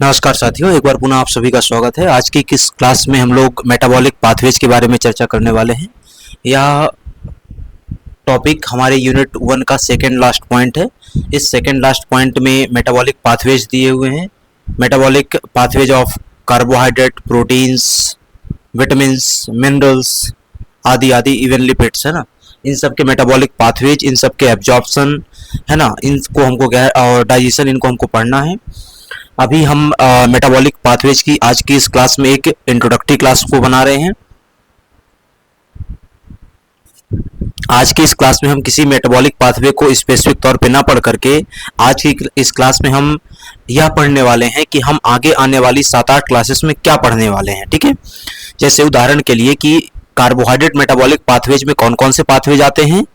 नमस्कार साथियों, एक बार पुनः आप सभी का स्वागत है। आज की किस क्लास में हम लोग मेटाबॉलिक पाथवेज के बारे में चर्चा करने वाले हैं। यह टॉपिक हमारे यूनिट 1 का सेकेंड लास्ट पॉइंट है। इस सेकेंड लास्ट पॉइंट में मेटाबॉलिक पाथवेज दिए हुए हैं। Metabolic pathways of carbohydrate, proteins, vitamins, minerals आदि आदि, इवन लिपिड्स, है ना। इन सब के मेटाबॉलिक पाथवेज, इन सब के एब्जॉर्प्शन, है ना, इनको हमको क्या है, और डाइजेशन, इनको हमको पढ़ना है। अभी हम मेटाबॉलिक पाथवेज की आज की इस क्लास में एक इंट्रोडक्टरी क्लास को बना रहे हैं। आज की इस क्लास में हम किसी मेटाबॉलिक पाथवे को स्पेसिफिक तौर पे ना पढ़ करके आज की इस क्लास में हम यह पढ़ने वाले हैं कि हम आगे आने वाली 7-8 क्लासेस में क्या पढ़ने वाले हैं। ठीक है, जैसे उदाहरण के लिए कि कार्बोहाइड्रेट मेटाबॉलिक पाथवेज में कौन कौन से पाथवेज आते हैं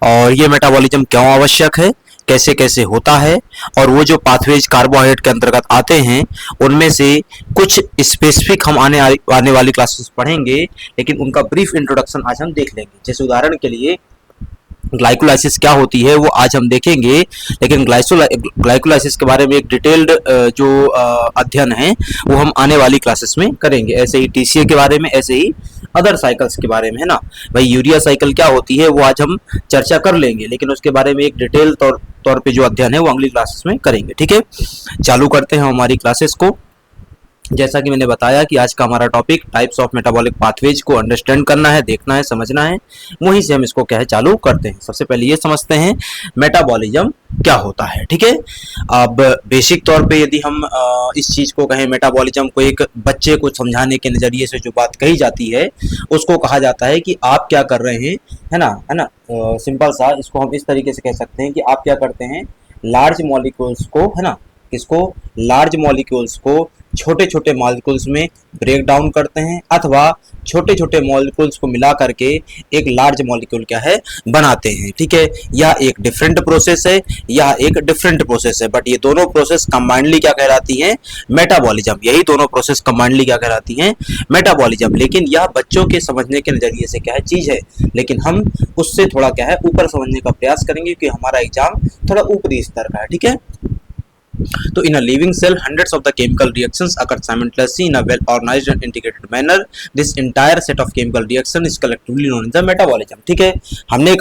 और ये मेटाबॉलिज्म क्यों आवश्यक है, कैसे कैसे होता है, और वो जो पाथवेज कार्बोहाइड्रेट के अंतर्गत आते हैं उनमें से कुछ स्पेसिफिक हम आने वाली क्लासेस पढ़ेंगे, लेकिन उनका ब्रीफ इंट्रोडक्शन आज हम देख लेंगे। जैसे उदाहरण के लिए ग्लाइकोलाइसिस क्या होती है वो आज हम देखेंगे, लेकिन ग्लाइकोलाइसिस के बारे में एक डिटेल्ड जो अध्ययन है वो हम आने वाली क्लासेस में करेंगे। ऐसे ही टीसीए के बारे में, ऐसे ही अदर साइकिल्स के बारे में, है ना। भाई यूरिया साइकिल क्या होती है वो आज हम चर्चा कर लेंगे, लेकिन उसके बारे में एक डिटेल तौर पे जो अध्ययन है वो अगली क्लासेस में करेंगे। ठीक है, चालू करते हैं हमारी क्लासेस को। जैसा कि मैंने बताया कि आज का हमारा topic types of metabolic pathways को अंडरस्टैंड करना है, देखना है, समझना है। वहीं से हम इसको क्या है चालू करते हैं। सबसे पहले ये समझते हैं मेटाबॉलिज्म क्या होता है। ठीक है, अब बेसिक तौर पे यदि हम इस चीज को कहें, मेटाबॉलिज्म को एक बच्चे को समझाने के नजरिए से जो बात कही जाती है उसको कहा जाता है कि आप क्या कर रहे हैं, है ना। सिंपल सा इसको हम इस तरीके से कह सकते हैं कि आप क्या करते हैं, लार्ज मॉलिक्यूल्स को, है ना, किसको, लार्ज मॉलिक्यूल्स को छोटे छोटे मॉलिक्यूल्स में ब्रेक डाउन करते हैं, अथवा छोटे छोटे मॉलिक्यूल्स को मिला करके एक लार्ज मॉलिक्यूल क्या है बनाते हैं। ठीक है, यह एक डिफरेंट प्रोसेस है, यह एक डिफरेंट प्रोसेस है, बट ये दोनों प्रोसेस कंबाइंडली क्या कहलाती हैं, मेटाबॉलिज्म। यही दोनों प्रोसेस कंबाइंडली क्या कहलाती हैं, मेटाबॉलिज्म। लेकिन यह बच्चों के समझने के नजरिए से क्या है चीज है, लेकिन हम उससे थोड़ा क्या है ऊपर समझने का प्रयास करेंगे क्योंकि हमारा एग्जाम थोड़ा ऊपरी स्तर का है। ठीक है, तो in a living cell hundreds of the chemical reactions occur simultaneously in a well organized and integrated manner. This entire set of chemical reaction is collectively known as the metabolism. ठीक है, हमने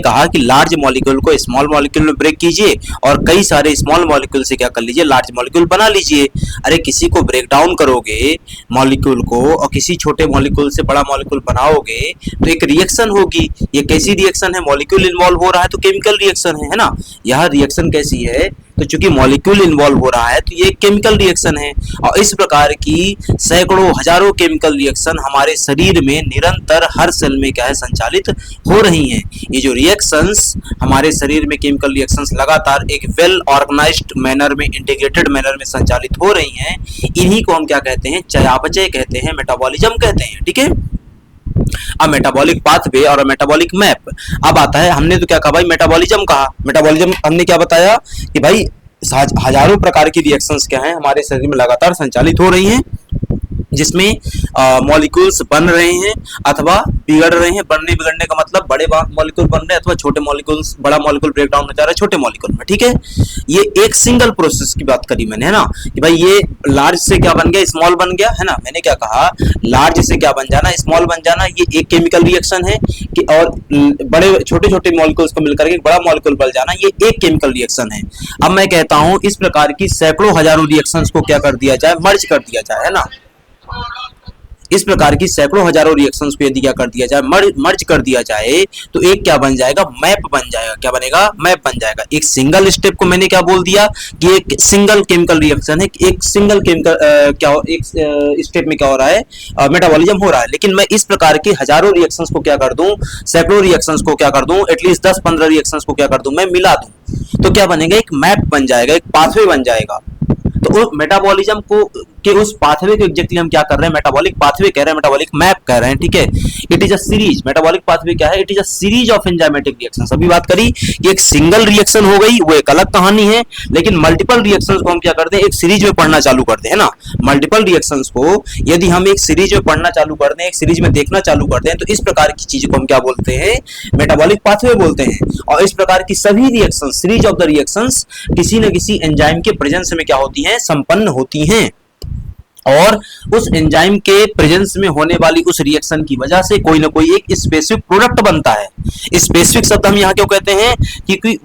कहा कि लार्ज मॉलिक्यूल को small molecule में break कीजिए और कई सारे स्मॉल मॉलिक्यूल से क्या कर लीजिए, लार्ज मॉलिक्यूल बना लीजिए। अरे किसी को ब्रेक डाउन करोगे मॉलिक्यूल को और किसी छोटे मॉलिक्यूल से बड़ा मॉलिक्यूल बनाओगे तो एक रिएक्शन होगी। ये कैसी रिएक्शन है, मॉलिक्यूल इन्वॉल्व हो रहा है तो केमिकल रिएक्शन है ना। यह रिएक्शन कैसी है, तो चूंकि मॉलिक्यूल इन्वॉल्व हो रहा है तो ये केमिकल रिएक्शन है। और इस प्रकार की सैकड़ों हजारों केमिकल रिएक्शन हमारे शरीर में निरंतर हर सेल में क्या है संचालित हो रही हैं। ये जो रिएक्शंस हमारे शरीर में, केमिकल रिएक्शंस लगातार एक वेल ऑर्गेनाइज्ड मैनर में, इंटीग्रेटेड मैनर में संचालित हो रही हैं, इन्हीं को हम क्या कहते हैं, चयापचय कहते हैं, मेटाबॉलिज्म कहते हैं। ठीक है, अब मेटाबॉलिक पाथवे और मेटाबॉलिक मैप अब आता है। हमने तो क्या कहा भाई, मेटाबॉलिज्म कहा। मेटाबॉलिज्म हमने क्या बताया कि भाई हजारों प्रकार की रिएक्शंस क्या हैं हमारे शरीर में लगातार संचालित हो रही हैं, जिसमें मॉलिक्यूल्स बन रहे हैं अथवा बिगड़ रहे हैं। बनने बिगड़ने का मतलब बड़े मॉलिक्यूल बन रहे हैं अथवा छोटे मॉलिक्यूल्स, बड़ा मॉलिक्यूल ब्रेक डाउन हो जा रहा है छोटे मॉलिक्यूल में। ठीक है, ये एक सिंगल प्रोसेस की बात करी मैंने, है ना, कि भाई ये लार्ज से क्या बन गया, स्मॉल बन गया, है ना। मैंने क्या कहा, लार्ज से क्या बन जाना, स्मॉल बन जाना, ये एक केमिकल रिएक्शन है कि, और बड़े छोटे छोटे मॉलिक्यूल्स को मिलकर के बड़ा मॉलिक्यूल बन जाना, ये एक केमिकल रिएक्शन है। अब मैं कहता हूं इस प्रकार की सैकड़ों हजारों रिएक्शंस को क्या कर दिया जाए, मर्ज कर दिया जाए, है ना। इस प्रकार की सैकड़ों हजारों रिएक्शंस को यदि क्या कर दिया जाए, मर्ज कर दिया जाए, तो एक क्या बन जाएगा, मैप बन जाएगा। क्या बनेगा, मैप बन जाएगा। एक सिंगल स्टेप को मैंने क्या बोल दिया कि एक सिंगल केमिकल रिएक्शन है, एक सिंगल केमिकल क्या एक स्टेप में क्या हो रहा है, मेटाबॉलिज्म हो रहा है। लेकिन मैं इस प्रकार की हजारों रिएक्शंस को क्या कर दूं, सैकड़ों रिएक्शंस को क्या कर दूं, एटलीस्ट 10-15 रिएक्शंस को क्या कर दूं, मैं मिला दूं, तो क्या बनेगा, एक मैप बन जाएगा, एक पाथवे बन जाएगा। तो मेटाबॉलिज्म को कि उस पाथवे को एग्जैक्टली हम क्या कर रहे हैं, मेटाबॉलिक पाथवे कह रहे हैं, मेटाबॉलिक मैप कह रहे हैं, ठीक है। It is a series, metabolic pathway क्या है, it is a series of enzymatic reactions. अभी बात करी कि एक सिंगल रिएक्शन हो गई वो एक अलग कहानी है, लेकिन मल्टीपल रिएक्शंस को हम क्या करते हैं, एक सीरीज में पढ़ना चालू करते हैं ना। मल्टीपल रिएक्शंस को यदि हम एक सीरीज में पढ़ना चालू करते हैं, एक सीरीज में देखना चालू करते हैं, तो इस प्रकार की चीज को हम क्या बोलते हैं, मेटाबॉलिक पाथवे बोलते हैं। और इस प्रकार की सभी reaction, series of the reactions किसी न किसी एंजाइम के प्रेजेंस में क्या होती हैं, संपन्न होती हैं। और उस एंजाइम के प्रेजेंस में होने वाली उस रिएक्शन की वजह से कोई ना कोई एक स्पेसिफिक प्रोडक्ट बनता है। स्पेसिफिक शब्द हम यहाँ क्यों कहते हैं, क्योंकि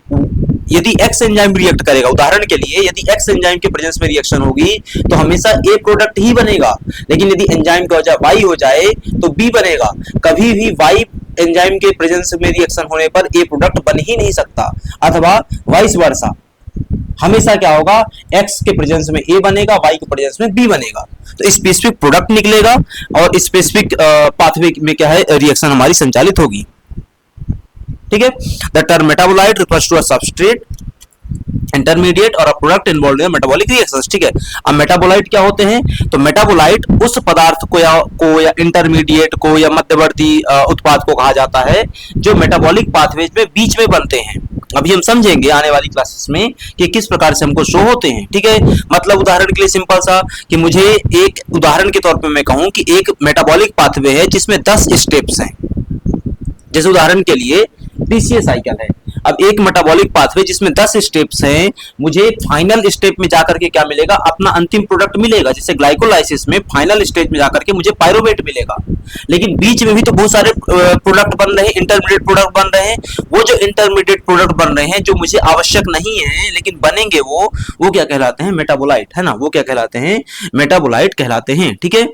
यदि एक्स एंजाइम रिएक्ट करेगा, उदाहरण के लिए यदि एक्स एंजाइम के प्रेजेंस में रिएक्शन होगी तो हमेशा ए प्रोडक्ट ही बनेगा, लेकिन यदि एंजाइम की वजह वाई हो जाए तो बी बनेगा। कभी भी वाई एंजाइम के प्रेजेंस में रिएक्शन होने पर ए प्रोडक्ट बन ही नहीं सकता, अथवा वाइस वर्सा। हमेशा क्या होगा, एक्स के प्रेजेंस में ए बनेगा, वाई के प्रेजेंस में बी बनेगा, तो स्पेसिफिक प्रोडक्ट निकलेगा और स्पेसिफिक पाथवे में क्या है, रिएक्शन हमारी संचालित होगी, ठीक है। The term metabolite refers to a substrate, intermediate और a product involved in metabolic reactions, ठीक है। अब मेटाबोलाइट क्या होते हैं, तो मेटाबोलाइट उस पदार्थ को या इंटरमीडिएट को या मध्यवर्ती उत्पाद को कहा जाता है जो मेटाबॉलिक पाथवेज में बीच में बनते हैं। अभी हम समझेंगे आने वाली क्लासेस में कि किस प्रकार से हमको शो होते हैं, ठीक है। मतलब उदाहरण के लिए सिंपल सा कि मुझे एक उदाहरण के तौर पे मैं कहूं कि एक मेटाबॉलिक पाथवे है जिसमें 10 स्टेप्स हैं, जैसे उदाहरण के लिए डीसीए साइकिल है। अब एक मेटाबॉलिक पाथवे जिसमें 10 स्टेप्स हैं, मुझे फाइनल स्टेप में जाकर के क्या मिलेगा, अपना अंतिम प्रोडक्ट मिलेगा। जैसे ग्लाइकोलाइसिस में फाइनल स्टेज में जाकर के मुझे पायरुवेट मिलेगा, लेकिन बीच में भी तो बहुत सारे प्रोडक्ट बन रहे हैं, इंटरमीडिएट प्रोडक्ट बन रहे हैं। वो जो इंटरमीडिएट प्रोडक्ट बन रहे हैं जो मुझे आवश्यक नहीं है लेकिन बनेंगे, वो क्या कहलाते हैं, मेटाबोलाइट, है ना। वो क्या कहलाते हैं, मेटाबोलाइट कहलाते हैं, ठीक है।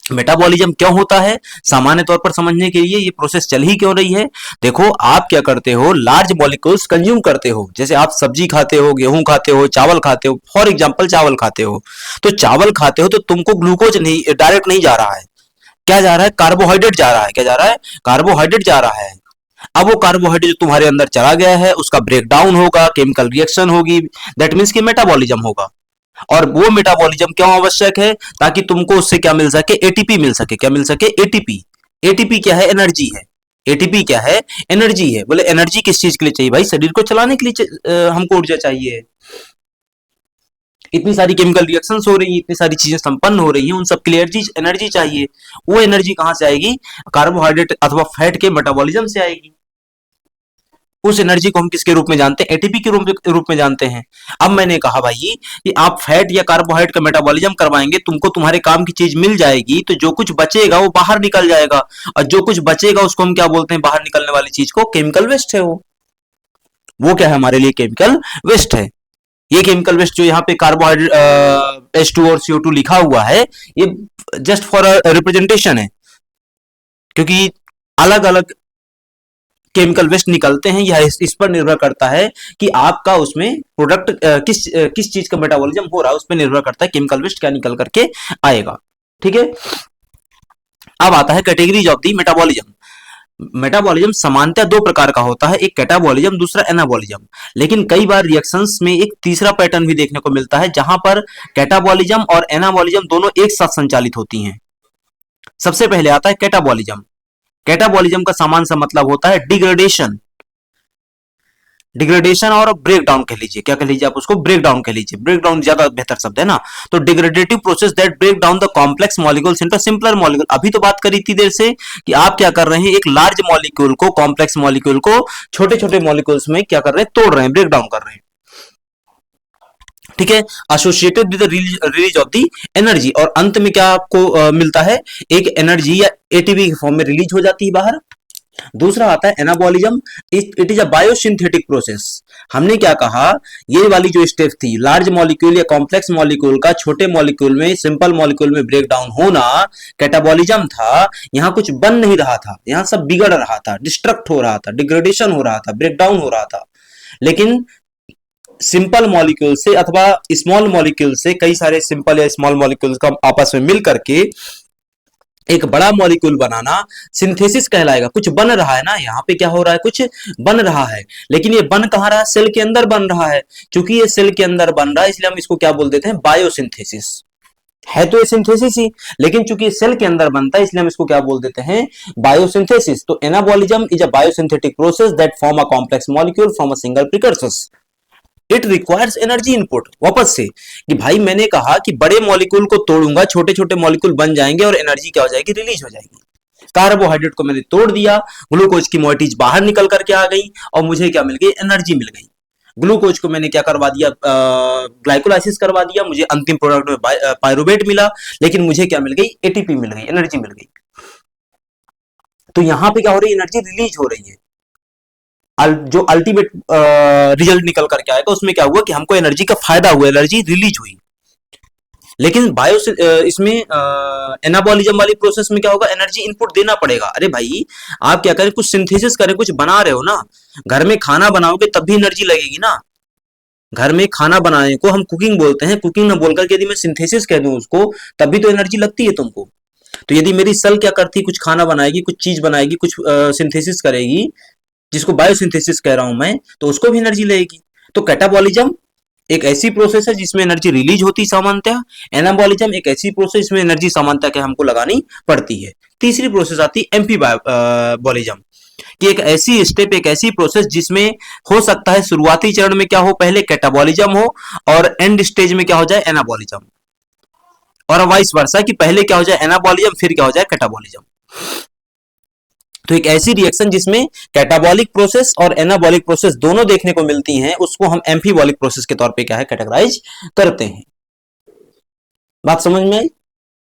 मेटाबॉलिज्म क्यों होता है, सामान्य तौर पर समझने के लिए ये प्रोसेस चल ही क्यों रही है। देखो, आप क्या करते हो, लार्ज मॉलिक्यूल्स कंज्यूम करते हो। जैसे आप सब्जी खाते हो, गेहूं खाते हो, चावल खाते हो, फॉर एग्जांपल चावल खाते हो, तो चावल खाते हो तो तुमको ग्लूकोज नहीं डायरेक्ट नहीं जा रहा है, क्या जा रहा है, कार्बोहाइड्रेट जा रहा है। क्या जा रहा है, कार्बोहाइड्रेट जा रहा है। अब वो कार्बोहाइड्रेट जो तुम्हारे अंदर चला गया है उसका ब्रेक डाउन होगा, केमिकल रिएक्शन होगी, दैट मीन्स कि मेटाबॉलिज्म होगा। और वो मेटाबॉलिज्म क्यों आवश्यक है, ताकि तुमको उससे क्या मिल सके, एटीपी मिल सके। क्या मिल सके, एटीपी। एटीपी क्या है, एनर्जी है। एटीपी क्या है, एनर्जी है। बोले एनर्जी किस चीज के लिए चाहिए भाई, शरीर को चलाने के लिए हमको ऊर्जा चाहिए। इतनी सारी केमिकल रिएक्शंस हो रही हैं, इतनी सारी चीजें संपन्न हो रही हैं, उन सब के लिए एनर्जी चाहिए। वो एनर्जी कहां से आएगी, कार्बोहाइड्रेट अथवा फैट के मेटाबॉलिज्म से आएगी। उस एनर्जी को हम किसके रूप में जानते हैं, एटीपी के रूप में जानते हैं। अब मैंने कहा भाई कि आप फैट या कार्बोहाइड्रेट का मेटाबॉलिज्म करवाएंगे, तुमको तुम्हारे काम की चीज मिल जाएगी, तो जो कुछ बचेगा वो बाहर निकल जाएगा, और जो कुछ बचेगा उसको हम क्या बोलते हैं, बाहर निकलने वाली चीज को केमिकल वेस्ट है। वो क्या है, हमारे लिए केमिकल वेस्ट है। ये केमिकल वेस्ट जो यहाँ पे कार्बोहाइड्रेट H2 और CO2 लिखा हुआ है, ये जस्ट फॉर रिप्रेजेंटेशन है, क्योंकि अलग अलग केमिकल वेस्ट निकलते हैं। यह इस पर निर्भर करता है कि आपका उसमें प्रोडक्ट किस चीज का मेटाबॉलिज्म हो रहा है, उस पर निर्भर करता है केमिकल वेस्ट क्या निकल करके आएगा, ठीक है। अब आता है categories of the metabolism. Metabolism सामान्यतः दो प्रकार का होता है, एक कैटाबॉलिज्म, दूसरा एनाबॉलिज्म। लेकिन कई बार रिएक्शंस में एक तीसरा पैटर्न भी देखने को मिलता है, जहां पर कैटाबॉलिज्म और एनाबॉलिज्म दोनों एक साथ संचालित होती हैं। सबसे पहले आता है कैटाबॉलिज्म। कैटाबॉलिज्म का सामान्य सा मतलब होता है डिग्रेडेशन। डिग्रेडेशन और ब्रेक डाउन कह लीजिए, क्या कह लीजिए आप उसको, ब्रेक डाउन कह लीजिए। ब्रेक डाउन ज्यादा बेहतर शब्द है ना। तो degradative process that break down the complex molecules into simpler molecule. अभी तो बात करी थी देर से कि आप क्या कर रहे हैं, एक लार्ज मॉलिक्यूल को, कॉम्प्लेक्स मॉलिक्यूल को छोटे छोटे मॉलिक्यूल्स में क्या कर रहे हैं, तोड़ रहे हैं, ब्रेक डाउन कर रहे हैं, ठीक है। Associated with the release of the energy, और अंत में क्या आपको मिलता है, एक एनर्जी या एटीपी के फॉर्म में रिलीज हो जाती है बाहर। दूसरा आता है anabolism. It is a biosynthetic process. हमने क्या कहा, ये वाली जो स्टेप थी, लार्ज मॉलिक्यूल या कॉम्प्लेक्स मॉलिक्यूल का छोटे मॉलिक्यूल में, सिंपल मॉलिक्यूल में ब्रेक डाउन होना, कैटाबॉलिज्म था। यहां कुछ बन नहीं रहा था, यहां सब बिगड़ रहा था, डिस्ट्रक्ट हो रहा था, डिग्रेडेशन हो रहा था, ब्रेक डाउन हो रहा था। लेकिन सिंपल मॉलिक्यूल से अथवा स्मॉल मॉलिक्यूल से, कई सारे सिंपल या स्मॉल मॉलिक्यूल्स का आपस में मिल करके एक बड़ा मॉलिक्यूल बनाना सिंथेसिस कहलाएगा। कुछ बन रहा है ना, यहाँ पे क्या हो रहा है, कुछ बन रहा है। लेकिन ये बन कहाँ रहा है, सेल के अंदर बन रहा है। क्योंकि ये सेल के अंदर बन रहा है, इसलिए हम इसको क्या बोल देते हैं, बायोसिंथेसिस। है तो ये सिंथेसिस ही, लेकिन चूंकि सेल के अंदर बनता है इसलिए हम इसको क्या बोल देते हैं, बायोसिंथेसिस। तो anabolism is a biosynthetic process that form a complex molecule from a single precursors. It requires energy input. वापस से कि भाई मैंने कहा कि बड़े मॉलिक्यूल को तोड़ूंगा, छोटे छोटे मॉलिक्यूल बन जाएंगे और एनर्जी क्या हो जाएगी, रिलीज हो जाएगी। कार्बोहाइड्रेट को मैंने तोड़ दिया, ग्लूकोज की मोइटीज बाहर निकल करके आ गई और मुझे क्या मिल गई, एनर्जी मिल गई। ग्लूकोज को मैंने क्या करवा दिया, ग्लाइकोलाइसिस करवा दिया, मुझे अंतिम प्रोडक्ट में पायरुवेट मिला, लेकिन मुझे क्या मिल गई, एटीपी मिल गई, एनर्जी मिल गई। तो यहां पे क्या हो रही है, एनर्जी रिलीज हो रही है। जो अल्टीमेट रिजल्ट निकल करके आएगा उसमें क्या हुआ कि हमको एनर्जी का फायदा हुआ, एनर्जी रिलीज हुई। लेकिन बायो इसमें एनाबॉलिज्म वाली प्रोसेस में क्या होगा, एनर्जी इनपुट देना पड़ेगा। अरे भाई आप क्या करें, कुछ सिंथेसिस करें, कुछ बना रहे हो ना, घर में खाना बनाओगे तब भी एनर्जी लगेगी ना। घर में खाना बनाने को हम कुकिंग बोलते हैं, कुकिंग ना बोलकर यदि मैं सिंथेसिस कह दूं उसको, तब भी तो एनर्जी लगती है तुमको। तो यदि मेरी सेल क्या करती, कुछ खाना बनाएगी, कुछ चीज बनाएगी, कुछ सिंथेसिस करेगी, जिसको बायोसिंथेसिस कह रहा हूं मैं, तो उसको भी एनर्जी लगेगी। तो कैटाबॉलिज्म एक ऐसी प्रोसेस है जिसमें एनर्जी रिलीज होती सामान्यतः। एनाबॉलिज्म एक ऐसी प्रोसेस जिसमें एनर्जी सामान्यतः के हमको लगानी पड़ती है। तीसरी प्रोसेस आती है एम्फीबॉलिज्म, कि एक ऐसी स्टेप, एक ऐसी प्रोसेस जिसमें हो सकता है शुरुआती चरण में क्या हो, पहले कैटाबॉलिज्म हो और एंड स्टेज में क्या हो जाए, एनाबॉलिज्म, और वाइस वर्सा कि पहले क्या हो जाए एनाबॉलिज्म फिर क्या हो जाए कैटाबॉलिज्म। तो एक ऐसी रिएक्शन जिसमें कैटाबॉलिक प्रोसेस और एनाबॉलिक प्रोसेस दोनों देखने को मिलती हैं, उसको हम एम्फीबॉलिक प्रोसेस के तौर पे क्या है, कैटेगराइज करते हैं। बात समझ में आई?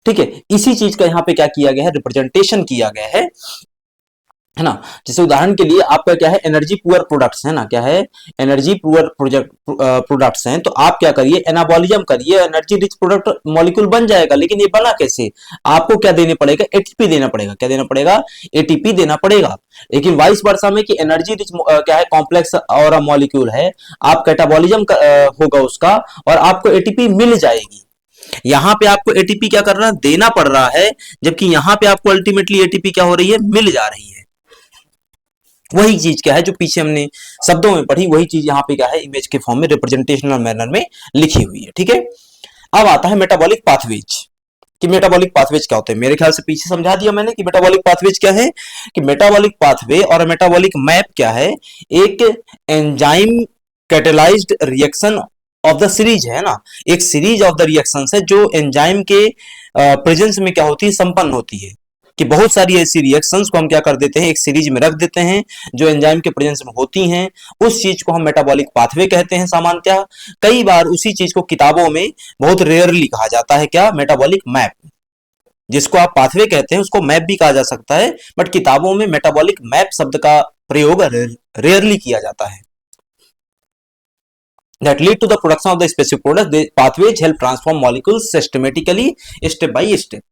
ठीक है, इसी चीज का यहाँ पे क्या किया गया है, रिप्रेजेंटेशन किया गया है ना। जैसे उदाहरण के लिए आपका क्या है, एनर्जी पुअर प्रोडक्ट्स है ना, क्या है, एनर्जी पुअर प्रोडक्ट्स हैं, तो आप क्या करिए, एनाबॉलिज्म करिए, एनर्जी रिच प्रोडक्ट मॉलिक्यूल बन जाएगा। लेकिन ये बना कैसे, आपको क्या देने पड़ेगा, एटीपी देना पड़ेगा। क्या देना पड़ेगा, एटीपी देना पड़ेगा। लेकिन वाइस वर्सा में कि एनर्जी रिच क्या है, कॉम्प्लेक्स और मॉलिक्यूल है, आप कैटाबॉलिज्म होगा उसका और आपको एटीपी मिल जाएगी। यहां पे आपको एटीपी क्या करना, देना पड़ रहा है, जबकि यहां पे आपको अल्टीमेटली एटीपी क्या हो रही है, मिल जा रही है। वही चीज क्या है जो पीछे हमने शब्दों में पढ़ी, वही चीज यहाँ पे क्या है, इमेज के फॉर्म में रिप्रेजेंटेशनल मैनर में लिखी हुई है। ठीक है, अब आता है मेटाबॉलिक पाथवेज, कि मेटाबॉलिक पाथवेज क्या होते हैं। मेरे ख्याल से पीछे समझा दिया मैंने कि मेटाबॉलिक पाथवेज क्या है, कि मेटाबॉलिक पाथवे और मेटाबॉलिक मैप क्या है, एक enzyme catalysed reaction of the series है ना, एक सीरीज ऑफ द रिएक्शंस है जो एंजाइम के प्रेजेंस में क्या होती है, संपन्न होती है। कि बहुत सारी ऐसी रिएक्शंस को हम क्या कर देते हैं, एक सीरीज में रख देते हैं जो एंजाइम के प्रेजेंस में होती हैं, उस चीज को हम मेटाबॉलिक पाथवे कहते हैं सामान्यतः। कई बार उसी चीज को किताबों में बहुत रेयरली कहा जाता है, क्या, मेटाबॉलिक मैप। जिसको आप पाथवे कहते हैं उसको मैप भी कहा जा सकता है, बट किताबों में मेटाबॉलिक मैप शब्द का प्रयोग रेयरली किया जाता है। that lead to the production of the specific product. The pathways help transform molecules systematically, step by step.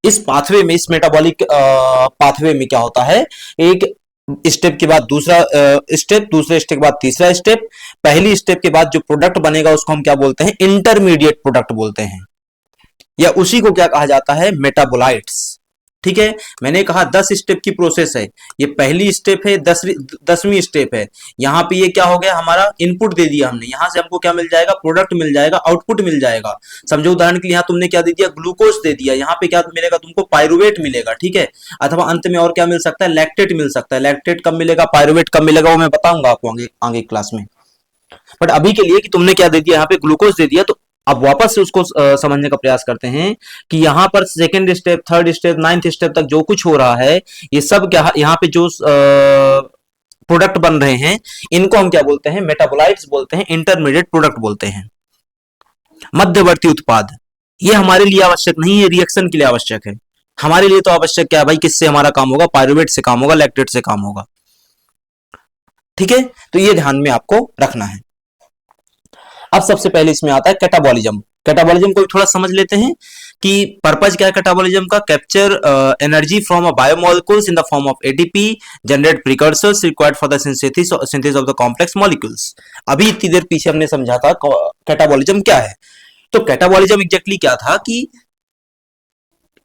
इस पाथवे में, इस मेटाबॉलिक पाथवे में क्या होता है, एक स्टेप के बाद दूसरा स्टेप, दूसरे स्टेप के बाद तीसरा स्टेप, पहली स्टेप के बाद जो प्रोडक्ट बनेगा उसको हम क्या बोलते हैं, इंटरमीडिएट प्रोडक्ट बोलते हैं, या उसी को क्या कहा जाता है, मेटाबोलाइट्स। ठीक है, मैंने कहा 10 स्टेप की प्रोसेस है, ये पहली स्टेप है, 10वीं स्टेप है। यहाँ पे ये क्या हो गया, हमारा इनपुट दे दिया हमने, यहां से हमको क्या मिल जाएगा, प्रोडक्ट मिल जाएगा, आउटपुट मिल जाएगा। समझो उदाहरण के लिए यहाँ तुमने क्या दे दिया, ग्लूकोज दे दिया, यहाँ पे क्या मिलेगा तुमको, पायरुवेट मिलेगा। ठीक है, अथवा अंत में और क्या मिल सकता है, लैक्टेट मिल सकता है। लैक्टेट कब मिलेगा, पायरुवेट कब मिलेगा, वो मैं बताऊंगा आपको आगे क्लास में। बट अभी के लिए कि तुमने क्या दे दिया, यहाँ पे ग्लूकोज दे दिया, तो अब वापस से उसको समझने का प्रयास करते हैं कि यहां पर second step, third step, ninth step तक जो कुछ हो रहा है, ये सब क्या, यहाँ पे जो प्रोडक्ट बन रहे हैं, इनको हम क्या बोलते हैं, मेटाबोलाइट्स बोलते हैं, इंटरमीडिएट प्रोडक्ट बोलते हैं, मध्यवर्ती उत्पाद। ये हमारे लिए आवश्यक नहीं है, रिएक्शन के लिए आवश्यक है। हमारे लिए तो आवश्यक क्या है भाई, किससे हमारा काम होगा, पायरुवेट से काम होगा, लैक्टेट से काम होगा। ठीक है, तो ये ध्यान में आपको रखना है। अब सबसे पहले इसमें आता है कैटाबॉलिज्म। कैटाबॉलिज्म को थोड़ा समझ लेते हैं कि पर्पज क्या है कैटाबॉलिज्म का, capture energy from a biomolecules in the form of ATP, generate precursors required for the synthesis of the complex molecules. अभी इतनी देर पीछे हमने समझा था कैटाबॉलिज्म क्या है। तो कैटाबॉलिज्म एग्जैक्टली क्या था, कि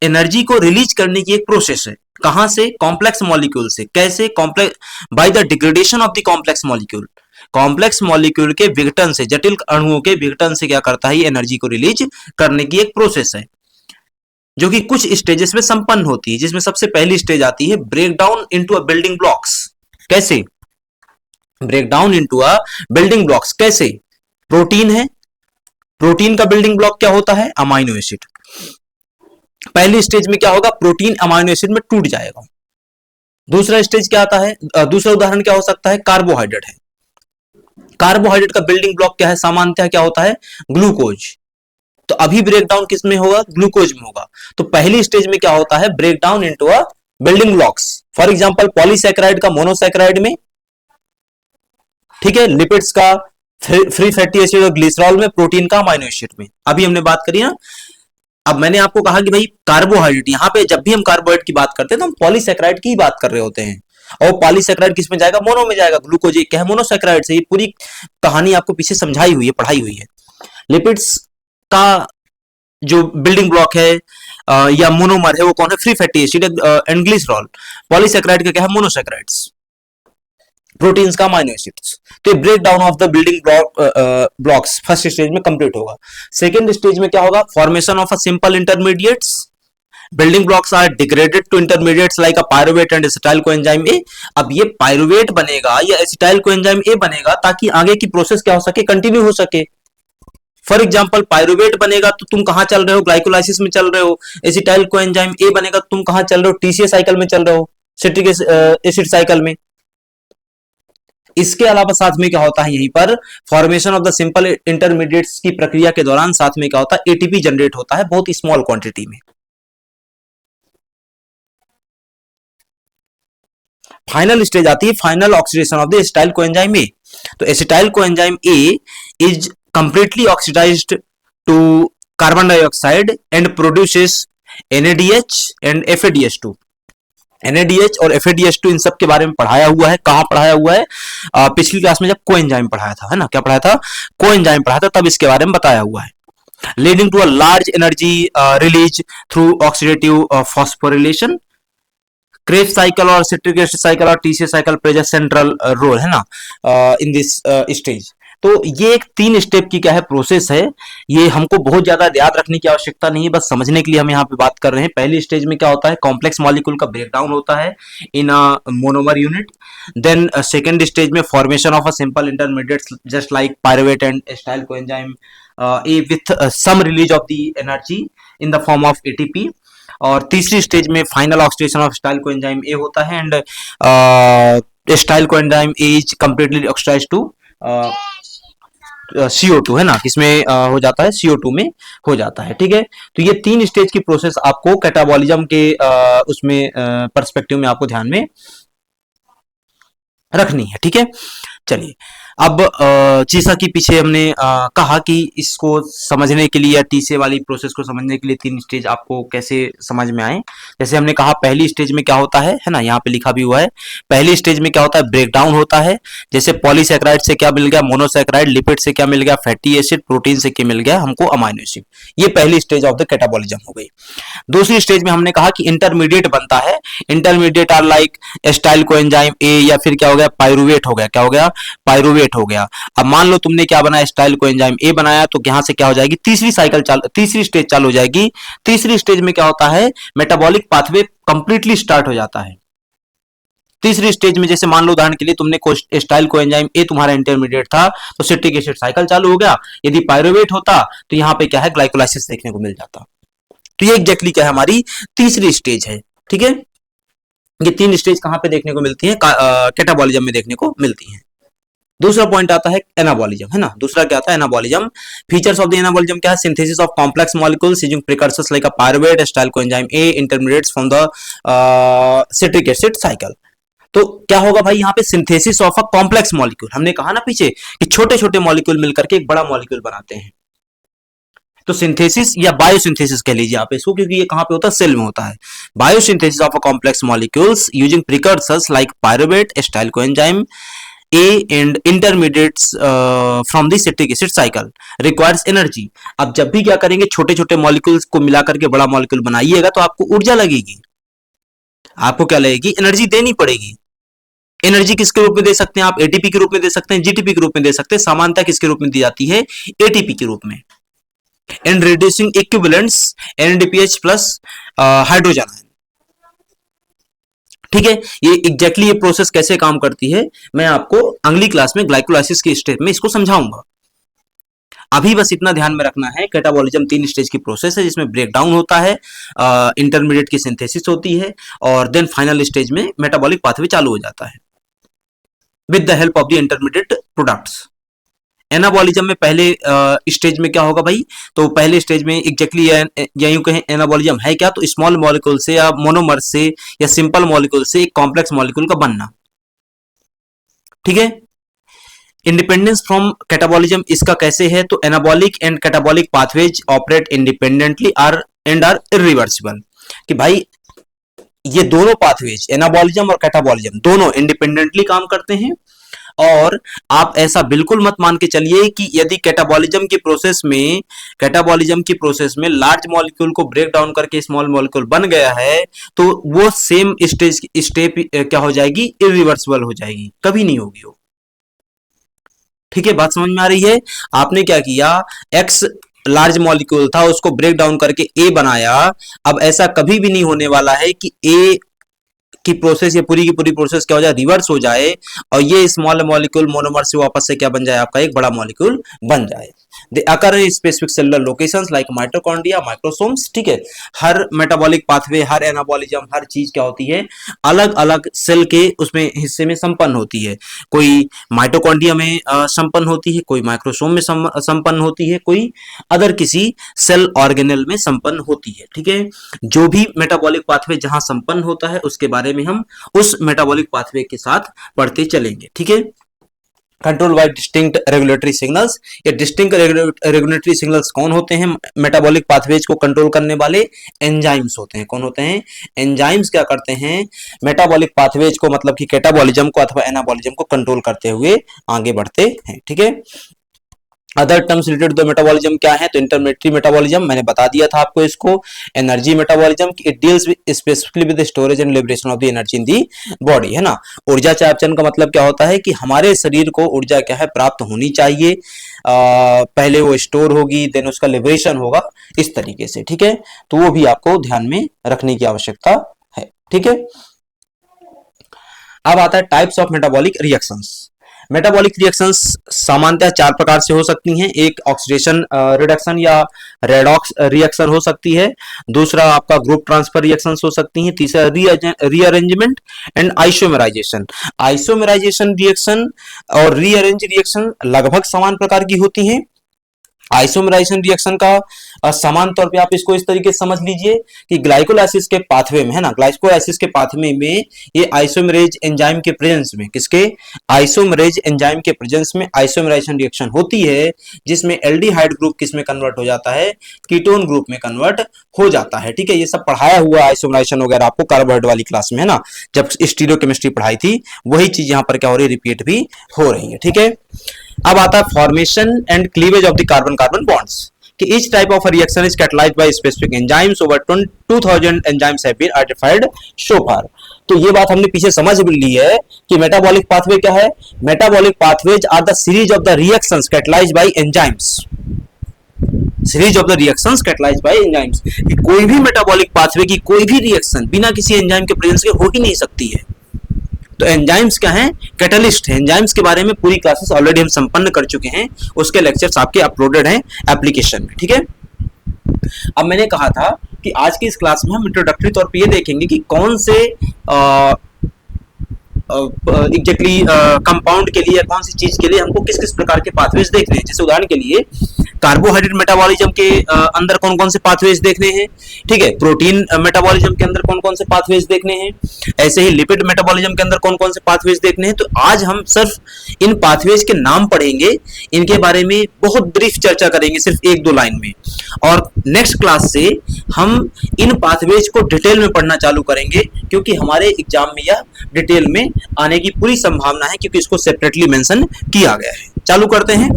एनर्जी को रिलीज करने की एक प्रोसेस है। कहां से, कॉम्प्लेक्स मॉलिक्यूल से। कैसे, complex by the degradation of the complex molecule. Complex molecule के विघटन से, जटिल अणुओं के विघटन से क्या करता है, ये एनर्जी को रिलीज करने की एक प्रोसेस है जो कि कुछ स्टेजेस में संपन्न होती है, जिसमें सबसे पहली स्टेज आती है break down into a building blocks. कैसे break down into a building blocks? कैसे? प्रोटीन है, प्रोटीन का बिल्डिंग ब्लॉक क्या होता है, अमाइनो एसिड। पहली स्टेज में क्या होगा, प्रोटीन अमाइनो एसिड में टूट जाएगा। दूसरा स्टेज क्या आता है, दूसरा उदाहरण क्या हो सकता है, कार्बोहाइड्रेट है। कार्बोहाइड्रेट का बिल्डिंग ब्लॉक क्या है, सामान्यतः क्या होता है, ग्लूकोज। तो अभी ब्रेक डाउन किस में होगा, ग्लूकोज में होगा। तो पहली स्टेज में क्या होता है, break down into a building blocks. For example polysaccharide का मोनोसैकेराइड में, ठीक है, लिपिड्स का फ्री फैटी एसिड और ग्लिसरॉल में, प्रोटीन का अमाइनो एसिड में। अभी हमने बात करी ना। अब मैंने आपको कहा कि भाई कार्बोहाइड्रेट, यहां पे जब भी हम कार्बोहाइड्रेट की बात करते हैं तो हम पॉलीसैकेराइड की बात कर रहे होते हैं, और पॉलीसैकेराइड किस में जाएगा, मोनो में जाएगा। ग्लूकोज एक क्या है, मोनोसैकेराइड से। ये पूरी कहानी आपको पीछे समझाई हुई है, पढ़ाई हुई है। लिपिड्स का जो बिल्डिंग ब्लॉक है या मोनोमर है वो कौन है, free fatty acid and glycerol. Polysaccharide का क्या है, मोनोसैकेराइड्स। प्रोटीन्स का अमाइनो एसिड्स। तो ये break down of the building blocks first stage में कंप्लीट होगा। सेकेंड स्टेज में क्या होगा, formation of a simple intermediates. Building blocks are degraded to intermediates like a pyruvate and acetyl coenzyme A. अब ये pyruvate बनेगा या एसिटाइल कोएंजाइम ए बनेगा ताकि आगे की प्रोसेस क्या हो सके, कंटिन्यू हो सके। फॉर एग्जांपल पायरुवेट बनेगा तो तुम कहां चल रहे हो, ग्लाइकोलाइसिस में चल रहे हो। एसिटाइल कोएंजाइम ए बनेगा तो तुम कहां चल रहे हो, टीसीए साइकिल में चल रहे हो, सिट्रिक एसिड साइकिल में। इसके अलावा साथ में क्या होता है, यहीं पर formation of the simple intermediates की प्रक्रिया के दौरान साथ में क्या होता है, एटीपी जनरेट होता है बहुत स्मॉल क्वांटिटी में। फाइनल स्टेज आती है final oxidation of the acetyl coenzyme A. तो acetyl coenzyme A is completely oxidised to carbon dioxide and produces NADH and FADH2। NADH और FADH2 इन सब के बारे में पढ़ाया हुआ है। कहां पढ़ाया हुआ है, पिछली क्लास में जब कोएंजाइम पढ़ाया था, है ना, क्या पढ़ाया था, कोएंजाइम पढ़ाया था, तब इसके बारे में बताया हुआ है। Leading to a large energy release through oxidative phosphorylation. Krebs cycle और सिट्रिक एसिड साइकिल और TCA cycle plays a central role, है ना, इन दिस स्टेज। तो ये एक 3 स्टेप की क्या है, प्रोसेस है। ये हमको बहुत ज्यादा याद रखने की आवश्यकता नहीं है, बस समझने के लिए हम यहाँ पे बात कर रहे हैं। पहली स्टेज में क्या होता है, कॉम्प्लेक्स मॉलिक्यूल का ब्रेकडाउन होता है in a monomer unit. Then second stage में formation of a simple intermediates just like pyruvate and acetyl coenzyme A with some release of the energy in the form of ATP. और तीसरी stage में final oxidation of acetyl coenzyme A होता है and acetyl coenzyme A is completely oxidised to CO2, है ना, किसमें हो जाता है, CO2 में हो जाता है। ठीक है, तो ये 3 स्टेज की प्रोसेस आपको कैटाबॉलिज्म के उसमें पर्सपेक्टिव में आपको ध्यान में रखनी है। ठीक है, चलिए अब जैसा कि पीछे हमने कहा कि इसको समझने के लिए या टीसीए वाली प्रोसेस को समझने के लिए 3 स्टेज आपको कैसे समझ में आए। जैसे हमने कहा पहली स्टेज में क्या होता है ना, यहाँ पे लिखा भी हुआ है। पहली स्टेज में क्या होता है, ब्रेकडाउन होता है। जैसे पॉलीसैकेराइड से क्या मिल गया, मोनोसैकेराइड। लिपिड से क्या मिल गया, फैटी एसिड। प्रोटीन से क्या मिल गया हमको, अमाइनो एसिड। ये पहली स्टेज ऑफ द कैटाबॉलिज्म हो गई। दूसरी स्टेज में हमने कहा कि इंटरमीडिएट बनता है। Intermediate are like acetyl coenzyme A, या फिर क्या हो गया, पायरुवेट हो गया। क्या हो गया, पायरुवेट हो गया। अब मान लो तुमने क्या बनाया, एसिटाइल कोएंजाइम ए बनाया, तो यहां से क्या हो जाएगी, तीसरी स्टेज चालू हो जाएगी। तीसरी स्टेज में क्या होता है, मेटाबॉलिक पाथवे कंप्लीटली स्टार्ट हो जाता है। तीसरी स्टेज में जैसे मान लो उदाहरण के लिए तुमने एसिटाइल कोएंजाइम ए तुम्हारा इंटरमीडिएट था, तो सिट्रिक एसिड साइकिल चालू हो गया। यदि पायरुवेट होता तो यहां पे क्या है, ग्लाइकोलाइसिस देखने को मिल जाता। तो ये एग्जैक्टली क्या है, हमारी तीसरी स्टेज है। ठीक है, ये 3 स्टेज कहां पे देखने को मिलती है, कैटाबॉलिज्म में देखने को मिलती है। दूसरा पॉइंट आता है एनाबॉलिज्म, है ना। दूसरा क्या आता है, anabolism. Features of the anabolism क्या है, synthesis of complex molecules using precursors like a pyruvate, acetyl coenzyme A, intermediates from the citric acid cycle. तो क्या होगा भाई, यहाँ पे synthesis of a complex molecule. हमने कहा ना पीछे कि छोटे छोटे मॉलिक्यूल मिलकर के एक बड़ा मॉलिक्यूल बनाते हैं। तो सिंथेसिस या बायोसिंथेसिस कह लीजिए आप इसको, क्योंकि ये कहां पे होता है, सेल में होता है। Biosynthesis of a complex molecules using precursors like pyruvate, acetyl coenzyme A and intermediates from the citric acid cycle requires energy। अब जब भी क्या करेंगे, छोटे छोटे मॉलिक्यूल्स को मिलाकर के बड़ा मॉलिक्यूल बनाइएगा तो आपको ऊर्जा लगेगी, आपको क्या लगेगी, एनर्जी देनी पड़ेगी। एनर्जी किसके रूप में दे सकते हैं आप? एटीपी के रूप में दे सकते हैं, जीटीपी के रूप में दे सकते हैं। सामान्यता किसके रूप में दी जाती है? एटीपी के रूप में। And reducing equivalents NADPH plus hydrogen ion. ठीक है, ये एग्जैक्टली ये प्रोसेस कैसे काम करती है मैं आपको अगली क्लास में ग्लाइकोलाइसिस की स्टेप में इसको समझाऊंगा। अभी बस इतना ध्यान में रखना है, कैटाबॉलिज्म 3 स्टेज की प्रोसेस है जिसमें ब्रेक डाउन होता है, इंटरमीडिएट की सिंथेसिस होती है और देन फाइनल स्टेज में मेटाबॉलिक पाथवे चालू हो जाता है with the help of the intermediate products. Anabolism में पहले स्टेज में क्या होगा भाई? तो पहले स्टेज में एग्जैक्टली या यूं कहें एनाबॉलिज्म है क्या? तो स्मॉल मॉलिक्यूल से या मोनोमर से या सिंपल मॉलिक्यूल से एक कॉम्प्लेक्स मॉलिक्यूल का बनना। ठीक है, इंडिपेंडेंस फ्रॉम कैटाबॉलिज्म इसका कैसे है? तो anabolic and catabolic pathways operate independently are irreversible. कि भाई ये दोनों पाथवेज एनाबॉलिज्म और कैटाबॉलिज्म दोनों इंडिपेंडेंटली काम करते हैं। और आप ऐसा बिल्कुल मत मान के चलिए कि यदि कैटाबॉलिज्म की प्रोसेस में लार्ज मॉलिक्यूल को ब्रेक डाउन करके स्मॉल मॉलिक्यूल बन गया है तो वो सेम स्टेप क्या हो जाएगी? इरिवर्सिबल हो जाएगी, कभी नहीं होगी वो। ठीक है, बात समझ में आ रही है? आपने क्या किया, एक्स लार्ज मॉलिक्यूल था उसको ब्रेक डाउन करके ए बनाया। अब ऐसा कभी भी नहीं होने वाला है कि ए की प्रोसेस, ये पूरी की पूरी प्रोसेस क्या हो जाए? रिवर्स हो जाए और ये स्मॉल मॉलिक्यूल मोनोमर से वापस से क्या बन जाए? आपका एक बड़ा मॉलिक्यूल बन जाए। They occur in specific cellular locations like mitochondria, microsomes. ठीक है, हर मेटाबॉलिक पाथवे, हर एनाबॉलिज्म, हर चीज क्या होती है? अलग अलग सेल के उसमें हिस्से में संपन्न होती है। कोई माइटोकॉन्ड्रिया में संपन्न होती है, कोई माइक्रोसोम में संपन्न होती है, कोई अदर किसी सेल ऑर्गेनेल में संपन्न होती है। ठीक है, जो भी मेटाबॉलिक पाथवे जहां संपन्न होता है उसके बारे में हम उस मेटाबॉलिक पाथवे के साथ पढ़ते चलेंगे। ठीक है, control by distinct regulatory signals. ये डिस्टिंक्ट रेगुलेटरी सिग्नल्स कौन होते हैं? मेटाबॉलिक पाथवेज को कंट्रोल करने वाले एंजाइम्स होते हैं। कौन होते हैं? एंजाइम्स क्या करते हैं? मेटाबॉलिक पाथवेज को मतलब कि कैटाबॉलिज्म को अथवा एनाबॉलिज्म को कंट्रोल करते हुए आगे बढ़ते हैं। ठीक है, other terms related to metabolism क्या है? तो इंटरमिडिएट मेटाबॉलिज्म मैंने बता दिया था आपको इसको। Energy metabolism, it deals specifically with the storage and liberation of the energy in the body, है ना। ऊर्जा चापचन का मतलब क्या होता है कि हमारे शरीर को ऊर्जा क्या है? प्राप्त होनी चाहिए, पहले वो स्टोर होगी देन उसका लिबरेशन होगा, इस तरीके से। ठीक है, तो वो भी आपको ध्यान में रखने की आवश्यकता है। ठीक है, अब आता है types of metabolic reactions. Metabolic reactions सामान्यतः 4 प्रकार से हो सकती हैं। एक ऑक्सीडेशन रिडक्शन या रेडॉक्स रिएक्शन हो सकती है, दूसरा आपका ग्रुप ट्रांसफर रिएक्शंस हो सकती हैं, तीसरा rearrangement and isomerisation. Isomerisation reaction और रीअरेंज रिएक्शन लगभग समान प्रकार की होती हैं। आइसोमेराइजेशन रिएक्शन का समान तौर पे आप इसको इस तरीके से समझ लीजिए कि ग्लाइकोलाइसिस के पाथवे में, है ना, ग्लाइकोलाइसिस के पाथवे में ये आइसोमेरेज एंजाइम के प्रेजेंस में, किसके? आइसोमेरेज एंजाइम के प्रेजेंस में आइसोमेराइजेशन रिएक्शन होती है, जिसमें एल्डिहाइड ग्रुप किस में कन्वर्ट हो जाता है? कीटोन ग्रुप में कन्वर्ट हो जाता है। ठीक है, ये सब पढ़ाया हुआ आइसोमेराइजेशन वगैरह आपको कार्बोहाइड्रेट वाली क्लास में, है ना, जब स्टीरियोकेमिस्ट्री पढ़ाई थी, वही चीज यहाँ पर क्या हो रही है? रिपीट भी हो रही है। ठीक है, अब आता है formation and cleavage of the carbon carbon bonds कि each type of a reaction is catalyzed by specific enzymes. Over 2000 enzymes have been identified so far. तो ये बात हमने पीछे समझ भी ली है कि मेटाबॉलिक पाथवे क्या है? Metabolic pathways are the series of the reactions catalysed by enzymes. Series of the reactions catalysed by enzymes. कोई भी मेटाबॉलिक पाथवे की कोई भी रिएक्शन बिना किसी एंजाइम के प्रेजेंस के हो ही नहीं सकती है। तो एंजाइम्स क्या हैं? कैटलिस्ट है। एंजाइम्स के बारे में पूरी क्लासेस ऑलरेडी हम संपन्न कर चुके हैं, उसके लेक्चर्स आपके अपलोडेड हैं एप्लीकेशन में। ठीक है, अब मैंने कहा था कि आज की इस क्लास में हम इंट्रोडक्टरी तौर पे ये देखेंगे कि कौन से एग्जैक्टली कंपाउंड के लिए, कौन सी चीज के लिए हमको किस किस प्रकार के पाथवेज देखने हैं। जैसे उदाहरण के लिए कार्बोहाइड्रेट मेटाबॉलिज्म के अंदर कौन कौन से पाथवेज देखने हैं, ठीक है, प्रोटीन मेटाबॉलिज्म के अंदर कौन कौन से पाथवेज देखने हैं, ऐसे ही लिपिड मेटाबॉलिज्म के अंदर कौन कौन से पाथवेज देखने हैं। तो आज हम सिर्फ इन पाथवेज के नाम पढ़ेंगे, इनके बारे में बहुत ब्रीफ चर्चा करेंगे सिर्फ 1-2 लाइन में, और नेक्स्ट क्लास से हम इन पाथवेज को डिटेल में पढ़ना चालू करेंगे, क्योंकि हमारे एग्जाम में यह डिटेल में आने की पूरी संभावना है, क्योंकि इसको सेपरेटली मेंशन किया गया है। चालू करते हैं।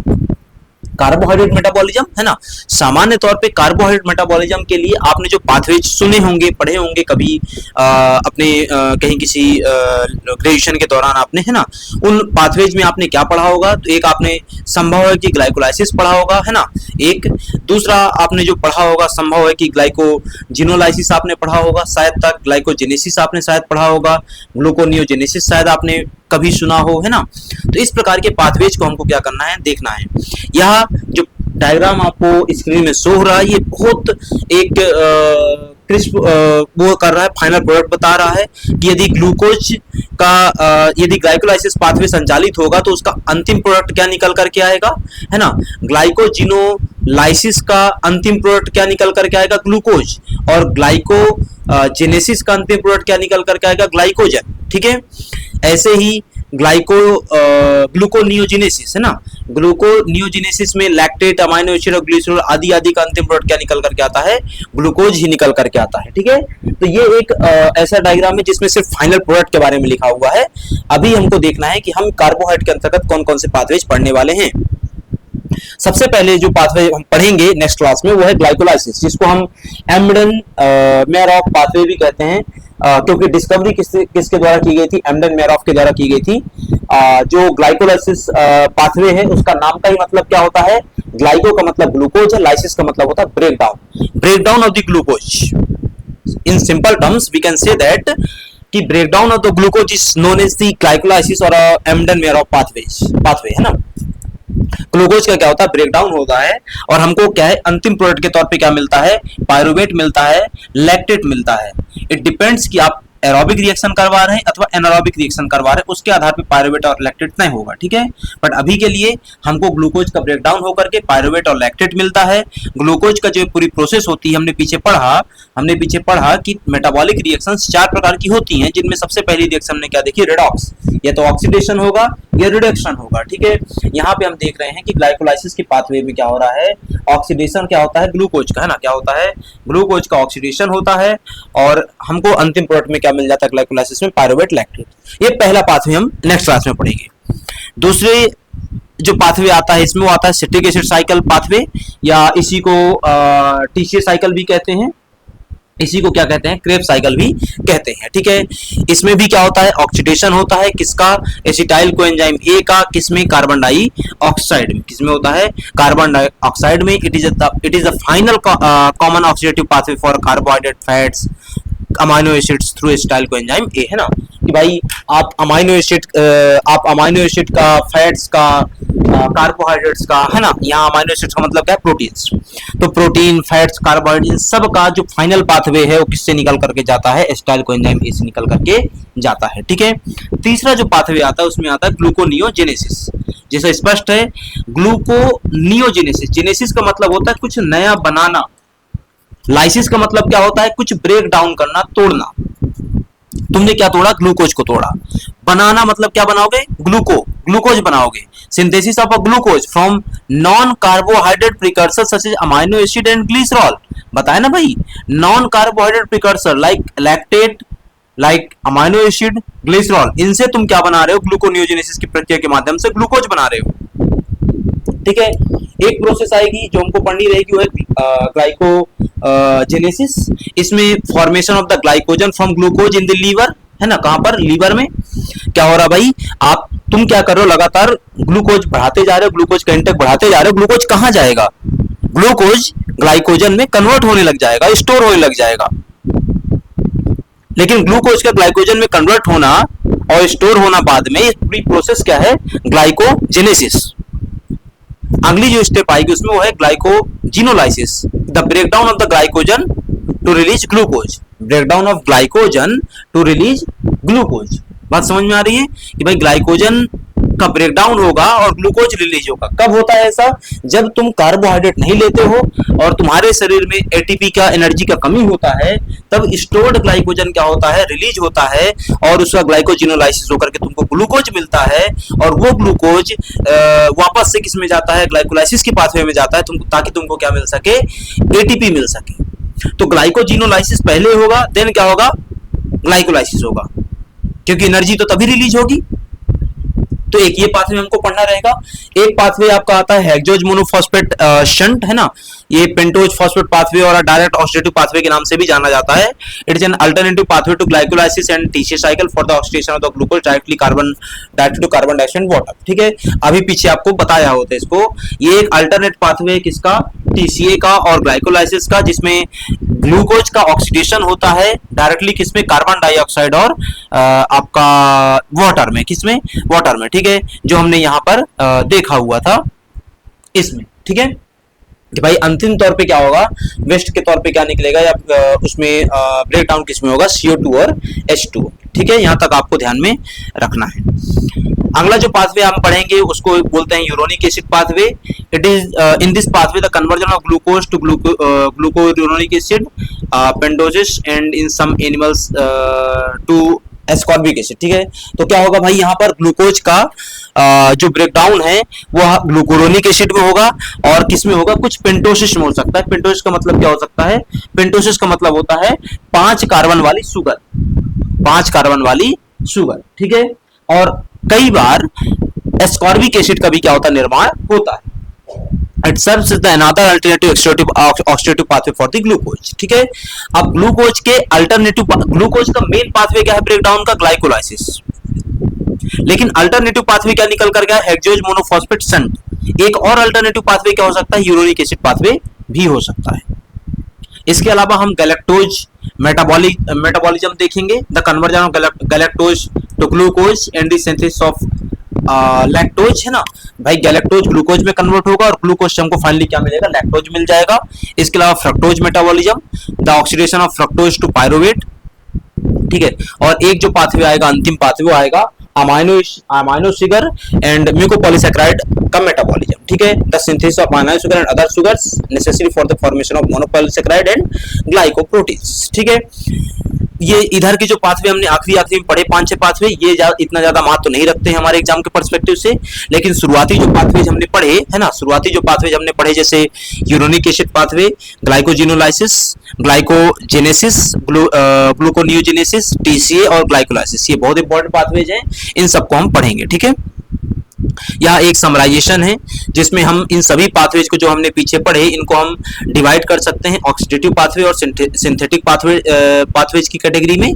कार्बोहाइड्रेट मेटाबॉलिज्म, है ना। सामान्य तौर पे कार्बोहाइड्रेट मेटाबॉलिज्म के लिए आपने जो पाथवेज सुने होंगे, पढ़े होंगे कभी अपने कहीं किसी ग्रेजुएशन के दौरान आपने, है ना, उन पाथवेज में आपने क्या पढ़ा होगा। तो एक आपने संभव है कि ग्लाइकोलाइसिस पढ़ा होगा, है ना। एक दूसरा आपने जो पढ़ा होगा संभव है कि ग्लाइकोजिनोलाइसिस आपने पढ़ा होगा, शायद तक ग्लाइकोजेनेसिस आपने शायद पढ़ा होगा, ग्लूकोनियोजेनेसिस शायद आपने कभी सुना हो, है ना। तो इस प्रकार के पाथवेज को हमको क्या करना है, देखना है। यह जो डायग्राम आपको स्क्रीन में शो हो रहा है, ये बहुत एक क्रिस्प वो कर रहा है, फाइनल प्रोडक्ट बता रहा है कि यदि ग्लूकोज का यदि ग्लाइकोलाइसिस पाथवे संचालित होगा तो उसका अंतिम प्रोडक्ट क्या निकल करके आएगा, है ना। ग्लाइकोजिनोलाइसिस का अंतिम प्रोडक्ट क्या निकल करके आएगा, ग्लूकोज, और ग्लाइकोजेनेसिस का अंतिम प्रोडक्ट क्या निकल करके आएगा, ग्लाइकोजन। ठीक है, ऐसे ही ग्लूकोनियोजेनेसिस, है ना, ग्लूकोनियोजेनेसिस में लैक्टेट, अमाइनो एसिड और ग्लिसरॉल आदि आदि का अंतिम प्रोडक्ट क्या निकल करके आता है, ग्लूकोज ही निकल करके आता है। ठीक है, तो ये एक ऐसा डायग्राम है जिसमें सिर्फ फाइनल प्रोडक्ट के बारे में लिखा हुआ है। अभी हमको देखना है कि हम कार्बोहाइड्रेट के अंतर्गत कौन कौन से पाथवेज पढ़ने वाले हैं। सबसे पहले जो पाथवे हम पढ़ेंगे नेक्स्ट क्लास में वो है ग्लाइकोलाइसिस, जिसको हम एम्डेन-मेयरॉफ पाथवे भी कहते हैं, क्योंकि डिस्कवरी किसके द्वारा की गई थी, एम्डेन-मेयरॉफ के द्वारा की गई थी। जो ग्लाइकोलाइसिस पाथवे है उसका नाम का ही मतलब क्या होता है, ग्लाइको का मतलब ग्लूकोज है, लाइसिस का मतलब होता है breakdown of the glucose. In simple terms we can say that कि breakdown of the glucose is known as the glycolysis और एम्डेन-मेयरॉफ पाथवे, है ना। ग्लूकोज का क्या होता है, ब्रेकडाउन होता है, और हमको क्या है अंतिम प्रोडक्ट के तौर पे क्या मिलता है, पायरुवेट मिलता है, लैक्टेट मिलता है। इट डिपेंड्स कि आप एरोबिक रिएक्शन करवा रहे हैं अथवा एनारोबिक रिएक्शन करवा रहे हैं, उसके आधार पे पायरुवेट और लैक्टेट नहीं होगा। ठीक है, बट अभी के लिए हमको ग्लूकोज का ब्रेकडाउन होकर के पायरुवेट और लैक्टेट मिलता है। ग्लूकोज का जो पूरी प्रोसेस होती है हमने पीछे पढ़ा कि मेटाबॉलिक रिएक्शंस 4 प्रकार की होती हैं, जिनमें सबसे पहली रिएक्शन हमने क्या देखी, रेडॉक्स। या तो ऑक्सीडेशन होगा या रिडक्शन होगा। ठीक है, यहाँ पे हम देख रहे हैं कि ग्लाइकोलाइसिस की पाथवे में क्या हो रहा है, ऑक्सीडेशन क्या होता है ग्लूकोज का, है ना, क्या होता है, ग्लूकोज का ऑक्सीडेशन होता है, और हमको अंतिम प्रोडक्ट में क्या मिल जाता है ग्लाइकोलाइसिस में, पायरुवेट, लैक्टेट। ये पहला पाथवे हम नेक्स्ट क्लास में पढ़ेंगे। दूसरे जो पाथवे आता है इसमें वो आता है सिट्रिक एसिड साइकिल पाथवे, या इसी को टीसीए साइकिल भी कहते हैं, इसी को क्या कहते हैं, क्रेब्स साइकिल भी कहते हैं। ठीक है, इसमें भी क्या होता है, ऑक्सीडेशन होता है, किसका, एसिटाइल कोएंजाइम ए का, किसमें, कार्बन डाइऑक्साइड में, किसमें होता है, कार्बन डाइऑक्साइड में। It is the final common oxidative pathway for carbohydrate, fats, amino acids through acetyl coenzyme ए, है ना। कि भाई आप अमाइनो एसिड का, फैट्स का, कार्बोहाइड्रेट्स का, है ना। यहाँ अमाइनो एसिड्स का मतलब क्या है, प्रोटीन्स। तो प्रोटीन, फैट्स, कार्बोहाइड्रेट सब का जो फाइनल पाथवे है वो किससे निकल करके जाता है, एसिटाइल कोएंजाइम ए से निकल करके जाता है। ठीक है, तीसरा जो पाथवे आता है उसमें आता है ग्लूकोनियोजेनेसिस। जैसा स्पष्ट है, ग्लूकोनियोजेनेसिस, जेनेसिस का मतलब होता है कुछ नया बनाना, लाइसिस का मतलब क्या होता है, कुछ ब्रेक डाउन करना, तोड़ना। तुमने क्या तोड़ा, ग्लूकोज को तोड़ा। बनाना मतलब क्या बनाओगे, ग्लूकोज बनाओगे। Synthesis of a glucose from non carbohydrate precursor such as amino acid and glycerol. बताया ना भाई, non carbohydrate precursor like lactate, like amino acid, glycerol, इनसे तुम क्या बना रहे हो, ग्लूकोनियोजेनेसिस की प्रक्रिया के माध्यम से ग्लूकोज बना रहे हो। ठीक है, एक प्रोसेस आएगी जो हमको पढ़नी रहेगी, वो है ग्लाइकोजेनेसिस। इसमें formation of the glycogen from glucose in the liver, है ना। कहां पर, लीवर में। क्या हो रहा भाई, तुम क्या कर रहे हो, लगातार ग्लूकोज बढ़ाते जा रहे हो, ग्लूकोज का इंटेक बढ़ाते जा रहे हो। ग्लूकोज कहां जाएगा, ग्लूकोज ग्लाइकोजन में कन्वर्ट होने लग जाएगा, स्टोर होने लग जाएगा। लेकिन ग्लूकोज का ग्लाइकोजन में कन्वर्ट होना और स्टोर होना बाद में, ये पूरी प्रोसेस क्या है, ग्लाइकोजेनेसिस। अगली जो स्टेप आएगी उसमें वो है glycogenolysis, the breakdown of the glycogen to release glucose. Breakdown of glycogen to release glucose. बात समझ में आ रही है कि भाई ग्लाइकोजन का ब्रेकडाउन होगा और ग्लूकोज रिलीज होगा। कब होता है ऐसा, जब तुम कार्बोहाइड्रेट नहीं लेते हो और तुम्हारे शरीर में एटीपी का, एनर्जी का कमी होता है, तब स्टोर्ड ग्लाइकोजन क्या होता है, रिलीज होता है, और उसका ग्लाइकोजिनोलाइसिस होकर के तुमको ग्लूकोज मिलता है, और वो ग्लूकोज वापस से किस में जाता है, ग्लाइकोलाइसिस की पाथवे में जाता है, ताकि तुमको क्या मिल सके, एटीपी मिल सके। तो ग्लाइकोजिनोलाइसिस पहले होगा, देन क्या होगा, ग्लाइकोलाइसिस होगा, क्योंकि एनर्जी तो तभी रिलीज होगी। तो एक ये पाथवे हमको पढ़ना रहेगा। एक पाथवे आपका आता है हेक्सोज मोनोफॉस्फेट शंट, है ना, ये पेंटोज फॉस्फेट पाथवे और डायरेक्ट ऑक्सीडेटिव पाथवे के नाम से भी जाना जाता है। It is an alternative pathway to glycolysis and TCA cycle for the oxidation of the glucose directly to carbon dioxide and water. ठीक है, अभी पीछे आपको बताया होता है इसको। ये एक अल्टरनेट पाथवे है किसका, टीसीए का और ग्लाइकोलाइसिस का, जिसमें ग्लूकोज का ऑक्सीडेशन होता है डायरेक्टली किसमें, कार्बन डाइऑक्साइड और आपका वाटर में, किसमें, वाटर में। ठीक है, जो हमने यहाँ पर देखा हुआ था इसमें। ठीक है कि भाई अंतिम तौर पे क्या होगा, वेस्ट के तौर पे क्या निकलेगा, या उसमें ब्रेक डाउन किसमें होगा, CO2 और H2O। ठीक है, यहाँ तक आपको ध्यान में रखना है। अगला जो पाथवे हम पढ़ेंगे उसको बोलते हैं uronic acid pathway. It is in this pathway the conversion of glucose to glucuronic acid pentoses and in some animals to ascorbic acid. ठीक है, तो क्या होगा भाई, यहाँ पर ग्लूकोज का जो ब्रेकडाउन है वो ग्लूकोरोनिक एसिड में होगा और किसमें होगा, कुछ पेंटोसिस में हो सकता है। पेंटोसिस का मतलब क्या हो सकता है, पेंटोसिस का मतलब होता है 5 कार्बन वाली शुगर, 5 कार्बन वाली शुगर। ठीक है, और कई बार एस्कॉर्बिक एसिड का भी क्या होता है, निर्माण होता है। It serves as the another alternative oxidative pathway for the glucose। ठीक है, अब ग्लूकोज के अल्टरनेटिव, ग्लूकोज का मेन पाथवे क्या है ब्रेकडाउन का, ग्लाइकोलाइसिस, लेकिन अल्टरनेटिव पाथवे क्या निकल कर गया, हेक्सोज मोनोफॉस्फेट शंट। एक और अल्टरनेटिव पाथवे क्या हो सकता है, यूरोनिक एसिड पाथवे भी हो सकता है। इसके अलावा हम गैलेक्टोज मेटाबॉलिज्म देखेंगे, the conversion of galactose to glucose and the synthesis of lactose, है ना भाई, गैलेक्टोज ग्लूकोज में कन्वर्ट होगा और ग्लूकोज से हमको फाइनली क्या मिलेगा, लैक्टोज मिल जाएगा। इसके अलावा fructose metabolism, the oxidation of fructose to pyruvate. ठीक है, और एक जो पाथवे आएगा, अंतिम पाथवे आएगा अमाइनो शुगर एंड म्यूकोपॉलीसैकेराइड का मेटाबॉलिज्म। ठीक है, the synthesis of amino sugar and other sugars necessary for the formation of monopolysaccharide and glycoproteins. ठीक है, ये इधर के जो पाथवे हमने आखिरी में पढ़े 5-6 पाथवे, ये इतना ज्यादा महत्व तो नहीं रखते हैं हमारे एग्जाम के पर्सपेक्टिव से, लेकिन शुरुआती जो पाथवेज हमने पढ़े, है ना, शुरुआती जो पाथवेज हमने पढ़े जैसे uronic acid pathway, glycogenolysis, glycogenesis, gluconeogenesis, TCA और ग्लाइकोलाइसिस, ये बहुत इंपॉर्टेंट पाथवेज हैं, इन सबको हम पढ़ेंगे। ठीक है, यह एक समराइजेशन है जिसमें हम इन सभी पाथवेज को जो हमने पीछे पढ़े इनको हम डिवाइड कर सकते हैं ऑक्सीडेटिव पाथवे और सिंथेटिक पाथवेज की कैटेगरी में।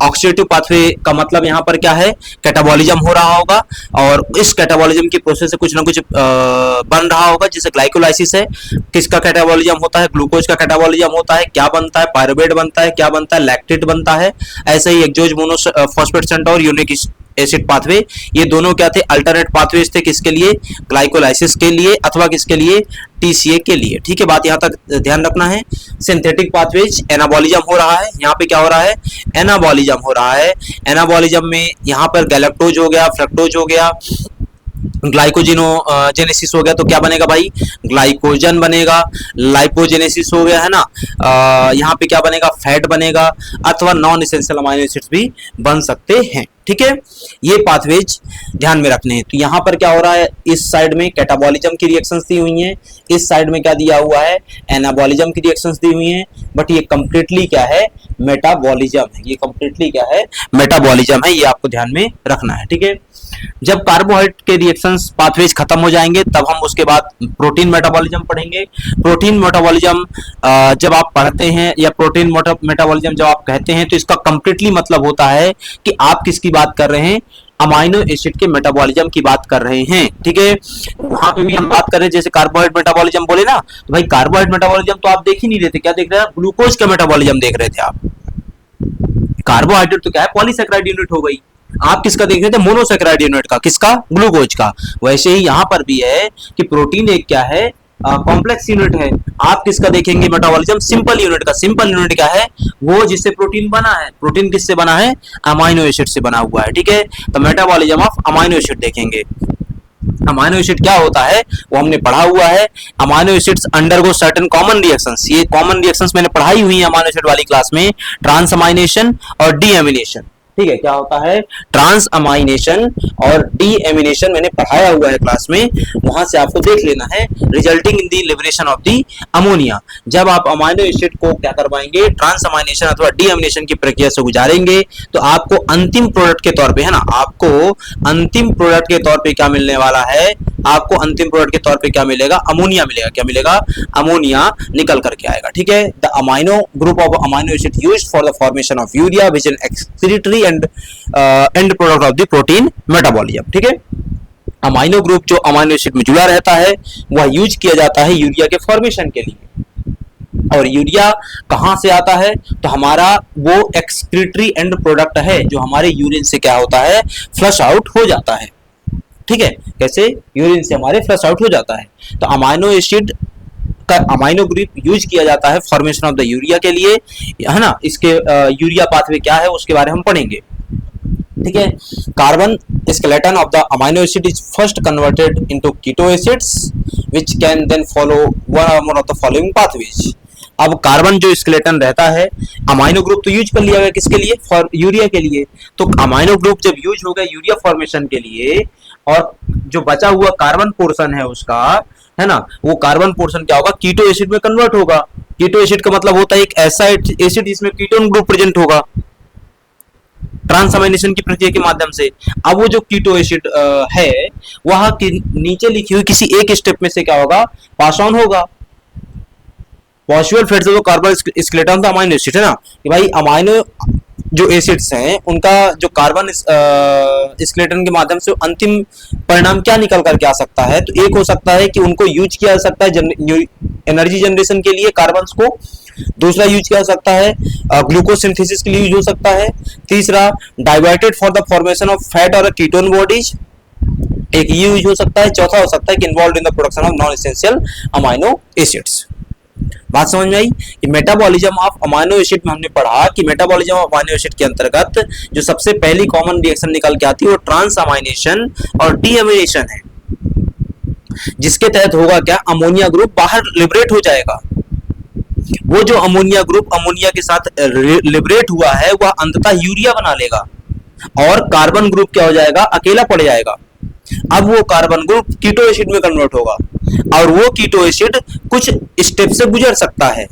ऑक्सीडेटिव पाथवे का मतलब यहाँ पर क्या है, कैटाबॉलिज्म हो रहा होगा और इस कैटाबॉलिज्म की प्रोसेस से कुछ ना कुछ बन रहा होगा। जैसे ग्लाइकोलाइसिस है, किसका कैटाबॉलिज्म होता है, ग्लूकोज का कैटाबॉलिज्म होता है, क्या बनता है, पायरुवेट बनता है, क्या बनता है, लैक्टेट बनता है। ऐसे ही एक्सोज मोनोफॉस्फेट शंट और यूरोनिक एसिड पाथवे, ये दोनों क्या थे, अल्टरनेट पाथवेज थे, किसके लिए, ग्लाइकोलाइसिस के लिए अथवा किसके लिए, टीसीए के लिए। ठीक है, बात यहाँ तक ध्यान रखना है। सिंथेटिक पाथवेज, एनाबॉलिज्म हो रहा है, यहाँ पे क्या हो रहा है, एनाबॉलिज्म हो रहा है। एनाबॉलिज्म में यहाँ पर गैलेक्टोज हो गया, फ्रक्टोज हो गया, ग्लाइकोजेनेसिस हो गया, तो क्या बनेगा भाई, ग्लाइकोजन बनेगा। लाइपोजेनेसिस हो गया, है ना, यहाँ पे क्या बनेगा, फैट बनेगा, अथवा नॉन एसेंशियल अमाइनो एसिड्स भी बन सकते हैं। ठीक है, ये पाथवेज ध्यान में रखने हैं। तो यहाँ पर क्या हो रहा है, इस साइड में कैटाबॉलिज्म की रिएक्शंस दी हुई हैं, इस साइड में क्या दिया हुआ है, एनाबॉलिज्म की रिएक्शंस दी हुई हैं, बट ये कंप्लीटली क्या है, मेटाबॉलिज्म है। ये कंप्लीटली क्या है, मेटाबॉलिज्म है, ये आपको ध्यान में रखना है। ठीक है, जब कार्बोहाइड्रेट के रिएक्शंस पाथवेज खत्म हो जाएंगे तब हम उसके बाद प्रोटीन मेटाबॉलिज्म पढ़ेंगे। प्रोटीन मेटाबॉलिज्म जब आप पढ़ते हैं या प्रोटीन मेटाबॉलिज्म जब आप कहते हैं तो इसका कंप्लीटली मतलब होता है कि आप किसकी बात कर रहे हैं, अमाइनो एसिड के मेटाबॉलिज्म की बात कर रहे हैं। ठीक है, वहां पे भी हम बात कर रहे हैं, जैसे कार्बोहाइड्रेट मेटाबॉलिज्म बोले ना, तो भाई कार्बोहाइड्रेट मेटाबॉलिज्म तो आप देख ही नहीं रहे थे, क्या देख रहे हैं, ग्लूकोज का मेटाबॉलिज्म देख रहे थे आप। कार्बोहाइड्रेट तो क्या है, पॉलीसैकेराइड यूनिट हो गई, आप किसका देख रहे थे, मोनोसैकेराइड यूनिट का, किसका, ग्लूकोज का। वैसे ही यहां पर भी है कि प्रोटीन एक क्या है, कॉम्प्लेक्स यूनिट है। आप किसका देखेंगे मेटाबॉलिज्म, सिंपल यूनिट का। सिंपल यूनिट क्या है, वो जिससे प्रोटीन बना है। प्रोटीन किससे बना है, अमाइनो एसिड से बना हुआ है। ठीक है, तो मेटाबॉलिज्म ऑफ अमाइनो एसिड देखेंगे। अमाइनो एसिड क्या होता है वो हमने पढ़ा हुआ है। Amino acids undergo certain common reactions, ये कॉमन रिएक्शंस मैंने पढ़ाई हुई है अमाइनो एसिड वाली क्लास में, ट्रांसअमाइनेशन और डीएमिनेशन। ठीक है, क्या होता है ट्रांस अमाइनेशन और डीएमिनेशन, मैंने पढ़ाया हुआ है क्लास में, वहां से आपको देख लेना है। Resulting in the liberation of the ammonia, जब आप अमाइनो एसिड को क्या करवाएंगे, ट्रांस अमाइनेशन अथवा डीएमिनेशन की प्रक्रिया से गुजारेंगे, तो आपको अंतिम प्रोडक्ट के तौर पे, है ना, आपको अंतिम प्रोडक्ट के तौर पे क्या मिलने वाला है, आपको अंतिम प्रोडक्ट के तौर पे क्या मिलेगा, अमोनिया मिलेगा। क्या मिलेगा, अमोनिया निकल करके आएगा। ठीक है, the amino group of amino acid used for the formation of urea which is excretory and and product of the protein metabolism. ठीक है, अमाइनो ग्रुप जो अमाइनो एसिड में जुड़ा रहता है वह यूज किया जाता है यूरिया के फॉर्मेशन के लिए। और यूरिया कहां से आता है, तो हमारा वो एक्सक्रीटरी एंड प्रोडक्ट है जो हमारे यूरिन से क्या होता है, फ्लश आउट हो जाता है। ठीक है, कैसे, यूरिन से हमारे फ्लश आउट हो जाता है। तो अमाइनो एसिड का अमाइनो ग्रुप यूज किया जाता है फॉर्मेशन ऑफ द यूरिया के लिए, है ना। इसके यूरिया पाथवे क्या है उसके बारे में हम पढ़ेंगे। ठीक है, carbon skeleton of the amino acid is first converted into keto acids which can then follow one or more of the following pathways. अब कार्बन जो स्केलेटन रहता है, अमाइनो ग्रुप तो यूज कर लिया गया किसके लिए, फॉर यूरिया के लिए। तो अमाइनो ग्रुप जब यूज हो गया यूरिया फॉर्मेशन के लिए, और जो बचा हुआ कार्बन पोर्शन है उसका, है ना, वो कार्बन पोर्शन क्या होगा, कीटो एसिड में कन्वर्ट होगा। कीटो एसिड का मतलब होता है एक ऐसा एसिड जिसमें कीटोन ग्रुप प्रेजेंट होगा ट्रांसअमाइनेशन की प्रक्रिया के माध्यम से। अब वो जो कीटो एसिड है वह नीचे लिखी हुई किसी एक स्टेप में से क्या होगा, पास ऑन होगा। Possible fates of carbon skeleton of amino acid, है ना, कि भाई अमाइनो जो एसिड्स हैं उनका जो कार्बन स्केलेटन के माध्यम से अंतिम परिणाम क्या निकल करके आ सकता है, तो एक हो सकता है कि उनको यूज किया जा सकता है एनर्जी जनरेशन के लिए कार्बन्स को, दूसरा यूज किया जा सकता है ग्लूकोज सिंथेसिस के लिए यूज हो सकता है, तीसरा diverted for the formation of fat और कीटोन बॉडीज, एक ये यूज हो सकता है, चौथा हो सकता है कि involve in the production of non essential amino acids. बात समझ में आई कि मेटाबॉलिज्म ऑफ अमाइनो एसिड में हमने पढ़ा कि मेटाबॉलिज्म ऑफ अमाइनो एसिड के अंतर्गत जो सबसे पहली कॉमन रिएक्शन निकल के आती है वो ट्रांस अमाइनेशन और डीएमिनेशन है, जिसके तहत होगा क्या, अमोनिया ग्रुप बाहर लिबरेट हो जाएगा। वो जो अमोनिया ग्रुप अमोनिया के साथ लिबरेट हुआ है वह अंततः यूरिया बना लेगा और कार्बन ग्रुप क्या हो जाएगा, अकेला पड़ जाएगा। अब वो कार्बन ग्रुप कीटो एसिड में कन्वर्ट होगा और वो कीटो एसिड कुछ स्टेप से गुजर सकता है।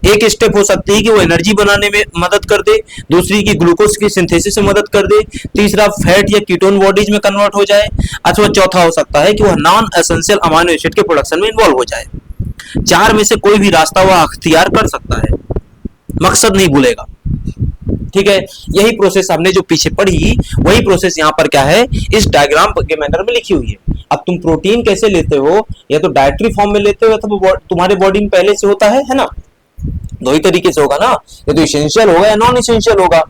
एक स्टेप हो सकती है कि वो एनर्जी बनाने में मदद कर दे, दूसरी की ग्लूकोज की सिंथेसिस में मदद कर दे, तीसरा फैट या कीटोन बॉडीज में कन्वर्ट हो जाए, अथवा चौथा हो सकता है कि वह नॉन एसेंशियल अमाइनो एसिड के प्रोडक्शन में इन्वॉल्व हो जाए। चार में से कोई भी रास्ता वह अख्तियार कर सकता है, मकसद नहीं भूलेगा। ठीक है, यही प्रोसेस हमने जो पीछे पढ़ी वही प्रोसेस यहाँ पर क्या है, इस डायग्राम के मैनर में लिखी हुई है। अब तुम प्रोटीन कैसे लेते हो, या तो डाइटरी फॉर्म में लेते हो या तो तुम्हारे बॉडी में पहले से होता है ना, दो ही तरीके से होगा ना, या तो इसेंशियल होगा या नॉन इसेंशियल होगा।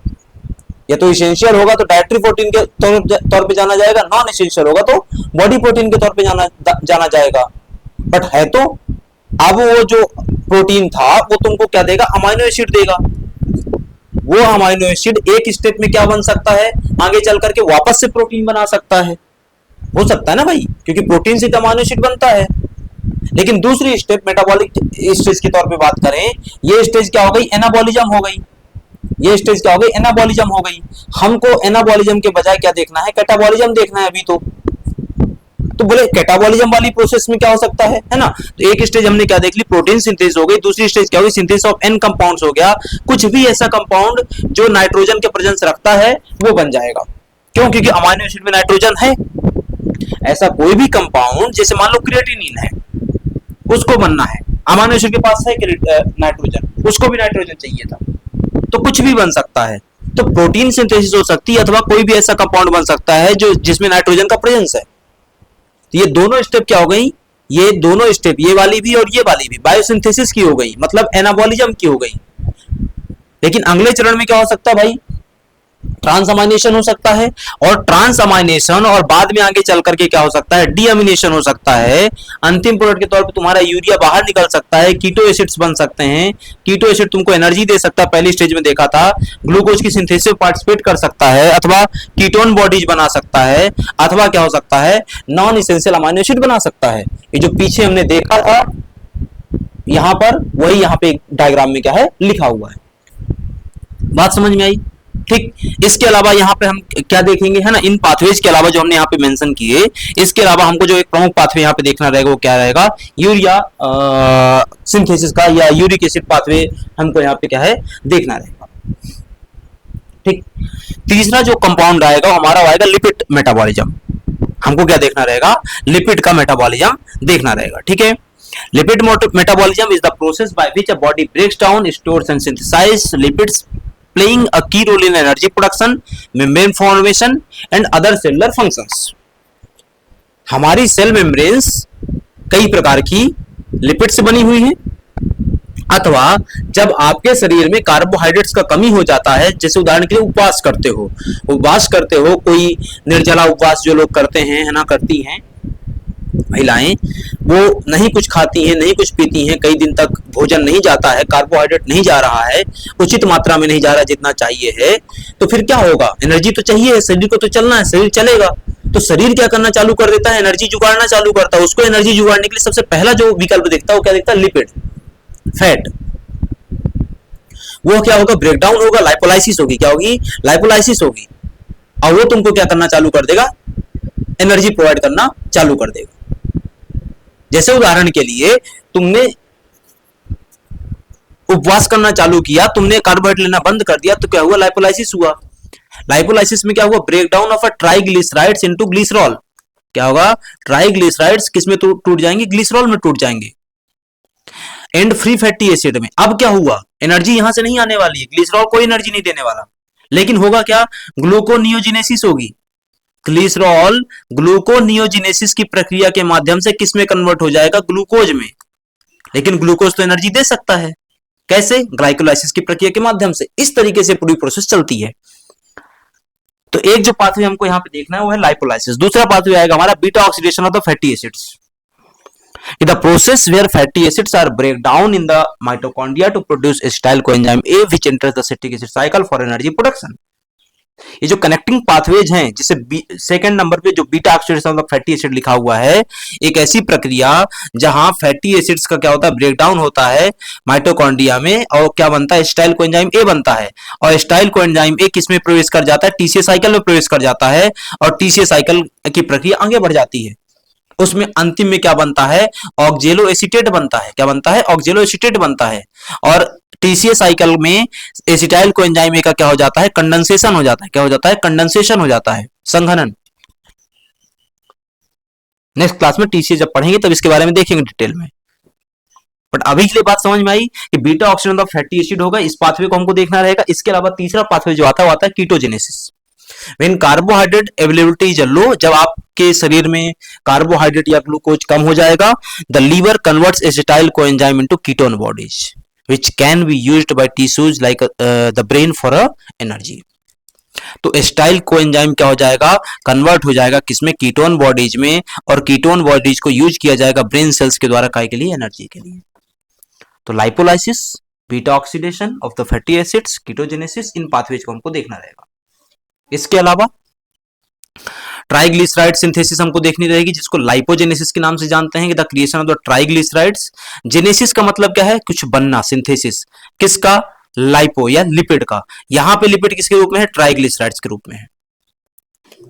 या तो इसेंशियल होगा तो डाइटरी प्रोटीन के तौर पे जाना जाएगा, नॉन इसेंशियल होगा तो बॉडी प्रोटीन के तौर पे जाना जाएगा। बट है तो अब वो जो प्रोटीन था वो तुमको क्या देगा, अमाइनो एसिड देगा। वो अमाइनो एसिड एक स्टेप में क्या बन सकता है, आगे चल करके वापस से प्रोटीन बना सकता है, हो सकता है ना भाई, क्योंकि प्रोटीन से अमाइनो एसिड बनता है। लेकिन दूसरी स्टेप मेटाबॉलिक स्टेज के तौर पे बात करें, ये स्टेज क्या हो गई, एनाबॉलिज्म हो गई। ये स्टेज क्या हो गई, एनाबॉलिज्म हो गई। हमको एनाबॉलिज्म के बजाय क्या देखना है, कैटाबॉलिज्म देखना है अभी तो बोले कैटाबॉलिज्म वाली प्रोसेस में क्या हो सकता है ना। तो एक स्टेज हमने क्या देख ली, प्रोटीन सिंथेसिस हो गई, दूसरी स्टेज क्या होगी, सिंथेसिस ऑफ एन कंपाउंड्स हो गया। कुछ भी ऐसा कंपाउंड जो नाइट्रोजन के प्रेजेंस रखता है वो बन जाएगा। क्यों, क्योंकि अमाइनो एसिड में नाइट्रोजन है। ऐसा कोई भी कंपाउंड जैसे मान लो क्रिएटिनिन है, उसको बनना है, अमाइनो एसिड के पास है नाइट्रोजन, उसको भी नाइट्रोजन चाहिए था, तो कुछ भी बन सकता है। तो प्रोटीन सिंथेसिस हो सकती है अथवा कोई भी ऐसा कंपाउंड बन सकता है जो जिसमें नाइट्रोजन का प्रेजेंस है। तो ये दोनों स्टेप क्या हो गई, ये दोनों स्टेप, ये वाली भी और ये वाली भी बायोसिंथेसिस की हो गई, मतलब एनाबॉलिज्म की हो गई। लेकिन अगले चरण में क्या हो सकता है भाई, ट्रांस अमाइनेशन हो सकता है, और ट्रांस अमाइनेशन और बाद में आगे चल करके क्या हो सकता है, डीअमीनेशन हो सकता है। अंतिम प्रोडक्ट के तौर पे तुम्हारा यूरिया बाहर निकल सकता है, कीटो एसिड्स बन सकते हैं। कीटो एसिड तुमको एनर्जी दे सकता है, पहली स्टेज में देखा था, ग्लूकोज की सिंथेसिस में पार्टिसिपेट कर सकता है, अथवा कीटोन बॉडीज बना सकता है, अथवा क्या हो सकता है, नॉन इसेंशियल अमाइनो एसिड बना सकता है। ये जो पीछे हमने देखा था यहां पर, वही यहां पे डायग्राम में क्या है लिखा हुआ है। बात समझ में आई। ठीक, इसके अलावा यहाँ पे हम क्या देखेंगे, है ना, इन पाथवेज के अलावा जो हमने यहाँ पे मेंशन किए, इसके अलावा हमको जो एक प्रमुख पाथवे यहाँ पे देखना रहेगा वो क्या रहेगा, यूरिया सिंथेसिस का या यूरिक एसिड पाथवे हमको यहाँ पे क्या है देखना रहेगा। ठीक, तीसरा जो कंपाउंड आएगा हमारा आएगा लिपिड मेटाबॉलिज्म। हमको क्या देखना रहेगा, लिपिड का मेटाबॉलिज्म देखना रहेगा। ठीक है, lipid metabolism is the process by which a body breaks down, stores and synthesize lipids playing a key role in energy production, membrane formation and other cellular functions। हमारी सेल मेम्ब्रेन्स कई प्रकार की lipid से बनी हुई हैं, अथवा जब आपके शरीर में कार्बोहाइड्रेट्स का कमी हो जाता है, जैसे उदाहरण के लिए उपवास करते हो, कोई निर्जला उपवास जो लोग करते हैं, है ना, करती हैं महिलाएं, वो नहीं कुछ खाती हैं, नहीं कुछ पीती हैं, कई दिन तक भोजन नहीं जाता है, कार्बोहाइड्रेट नहीं जा रहा है, उचित मात्रा में नहीं जा रहा जितना चाहिए है, तो फिर क्या होगा, एनर्जी तो चाहिए, शरीर को तो चलना है, शरीर चलेगा, तो शरीर क्या करना चालू कर देता है, एनर्जी जुगाड़ना चालू करता है। उसको एनर्जी जुगाड़ने के लिए सबसे पहला जो विकल्प देखता है वो क्या देखता है, लिपिड, फैट। वो क्या होगा, ब्रेकडाउन होगा, लाइपोलाइसिस होगी, क्या होगी, लाइपोलाइसिस होगी, और वो तुमको क्या करना चालू कर देगा, एनर्जी प्रोवाइड करना चालू कर देगा। जैसे उदाहरण के लिए तुमने उपवास करना चालू किया, तुमने कार्बोहाइड्रेट लेना बंद कर दिया, तो क्या हुआ, लाइपोलाइसिस हुआ। लाइपोलाइसिस में क्या हुआ, breakdown of a triglycerides into glycerol. क्या होगा, ट्राइग्लिसराइड्स किस में टूट जाएंगे, ग्लिसरॉल में टूट जाएंगे, एंड फ्री फैटी एसिड में। अब क्या हुआ, एनर्जी यहां से नहीं आने वाली है, ग्लिसरॉल कोई एनर्जी नहीं देने वाला, लेकिन होगा क्या, ग्लूकोनियोजिनेसिस होगी। ग्लिसरॉल ग्लूकोनियोजिनेसिस की प्रक्रिया के माध्यम से किस में कन्वर्ट हो जाएगा, ग्लूकोज में। लेकिन ग्लूकोज तो एनर्जी दे सकता है, कैसे, ग्लाइकोलाइसिस की प्रक्रिया के माध्यम से। इस तरीके से पूरी प्रोसेस चलती है। तो एक जो पाथवे हमको यहां पे देखना है वो है लाइपोलाइसिस। दूसरा पाथवे आएगा हमारा beta oxidation of the fatty acids, the process where fatty acids are break down in the mitochondria to produce acetyl coenzyme A which enters the citric acid cycle for energy production। ये जो connecting pathways हैं, जिसे second number पे जो beta oxidation of fatty acid लिखा हुआ है, एक ऐसी प्रक्रिया जहां फैटी एसिड्स का क्या होता है, ब्रेकडाउन होता है माइटोकॉन्ड्रिया में, और क्या बनता है, एसिटाइल कोएंजाइम ए बनता है, और एसिटाइल कोएंजाइम ए किस में प्रवेश कर जाता है, टीसीए साइकिल में प्रवेश कर जाता है, और टीसीए साइकिल की प्रक्रिया आगे बढ़ जाती है। उसमें अंतिम में क्या बनता है, ऑक्जेलो एसीटेट बनता है। क्या बनता है, ऑक्जेलो एसीटेट बनता है। और टीसीए साइकिल में एसिटाइल कोएंजाइम ए का क्या हो जाता है, कंडेंसेशन हो जाता है। क्या हो जाता है, कंडेंसेशन हो जाता है, संघनन। नेक्स्ट क्लास में टीसीए जब पढ़ेंगे तब इसके बारे में देखेंगे डिटेल में, बट अभी के लिए बात समझ में आई कि beta oxidation of fatty acid होगा, इस पाथवे को हमको देखना रहेगा। इसके अलावा तीसरा पाथवे जो आता है वो आता है कीटोजेनेसिस। When carbohydrate availability is low, जब आपके शरीर में कार्बोहाइड्रेट या ग्लूकोज कम हो जाएगा, the liver converts acetyl coenzyme into ketone bodies which can be used by tissues like the brain for energy. तो एसिटाइल कोएंजाइम क्या हो जाएगा, कन्वर्ट हो जाएगा किसमें, कीटोन बॉडीज में, और कीटोन बॉडीज को यूज किया जाएगा ब्रेन सेल्स के द्वारा काय के लिए, एनर्जी के लिए। तो lipolysis, beta oxidation of the fatty acids, कीटोजेनेसिस, in pathways को हमको देखना रहेगा। इसके अलावा ट्राइग्लिसराइड सिंथेसिस हमको देखनी रहेगी, जिसको लाइपोजेनेसिस के नाम से जानते हैं, कि the creation of the triglycerides. Genesis का मतलब क्या है, कुछ बनना, सिंथेसिस किसका, लाइपो या लिपिड का। यहां पे लिपिड किसके रूप में है, ट्राइग्लिसराइड्स के रूप में है।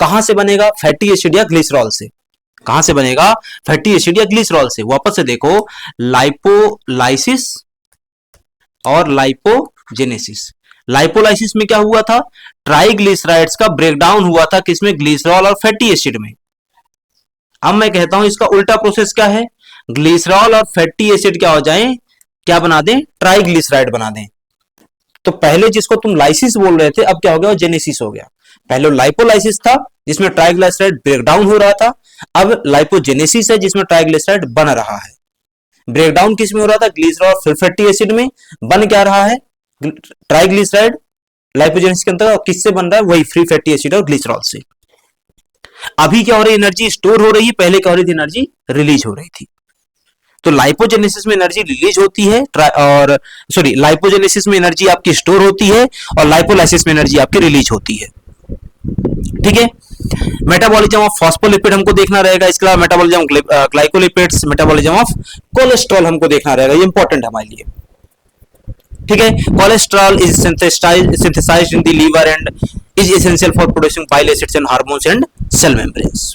कहां से बनेगा, फैटी एसिड या ग्लिसरॉल से। कहां से बनेगा, फैटी एसिड या ग्लिसरॉल से। वापस से देखो, लाइपोलाइसिस और लाइपोजेनेसिस। लाइपोलाइसिस में क्या हुआ था, ट्राइग्लिसराइड्स का ब्रेकडाउन हुआ था किसमें, ग्लिसरॉल और फैटी एसिड में। अब मैं कहता हूं इसका उल्टा प्रोसेस क्या है, ग्लिसरॉल और फैटी एसिड क्या हो जाएं, क्या बना दें, ट्राइग्लिसराइड बना दें। तो पहले जिसको तुम लाइसिस बोल रहे थे, अब क्या हो गया, जेनेसिस हो गया। पहले लाइपोलाइसिस था जिसमें ट्राइग्लिसराइड ब्रेकडाउन हो रहा था, अब लाइपोजेनेसिस है जिसमें ट्राइग्लिसराइड बन रहा है। ब्रेकडाउन किस में हो रहा था, ग्लिसरॉल फिर फैटी एसिड में, बन क्या रहा है, ट्राइग्लिसराइड लाइपोजेनेसिस के अंतर्गत। किससे बन रहा है, वही फ्री फैटी एसिड और ग्लिसरॉल से। अभी क्या हो रही है, एनर्जी स्टोर हो रही है, पहले क्या हो रही थी, एनर्जी रिलीज हो रही थी। तो लाइपोजेनेसिस में एनर्जी रिलीज होती है, और सॉरी, लाइपोजेनेसिस में एनर्जी आपकी स्टोर होती है, और लाइपोलाइसिस में एनर्जी आपकी रिलीज होती है। ठीक है, मेटाबॉलिज्म ऑफ फॉस्फोलिपिड हमको देखना रहेगा। इसके अलावा metabolism of glycolipids, metabolism of cholesterol हमको देखना रहेगा, ये इंपॉर्टेंट है हमारे लिए। ठीक है। Cholesterol is synthesised in the liver and is essential for producing bile acids and hormones and cell membranes.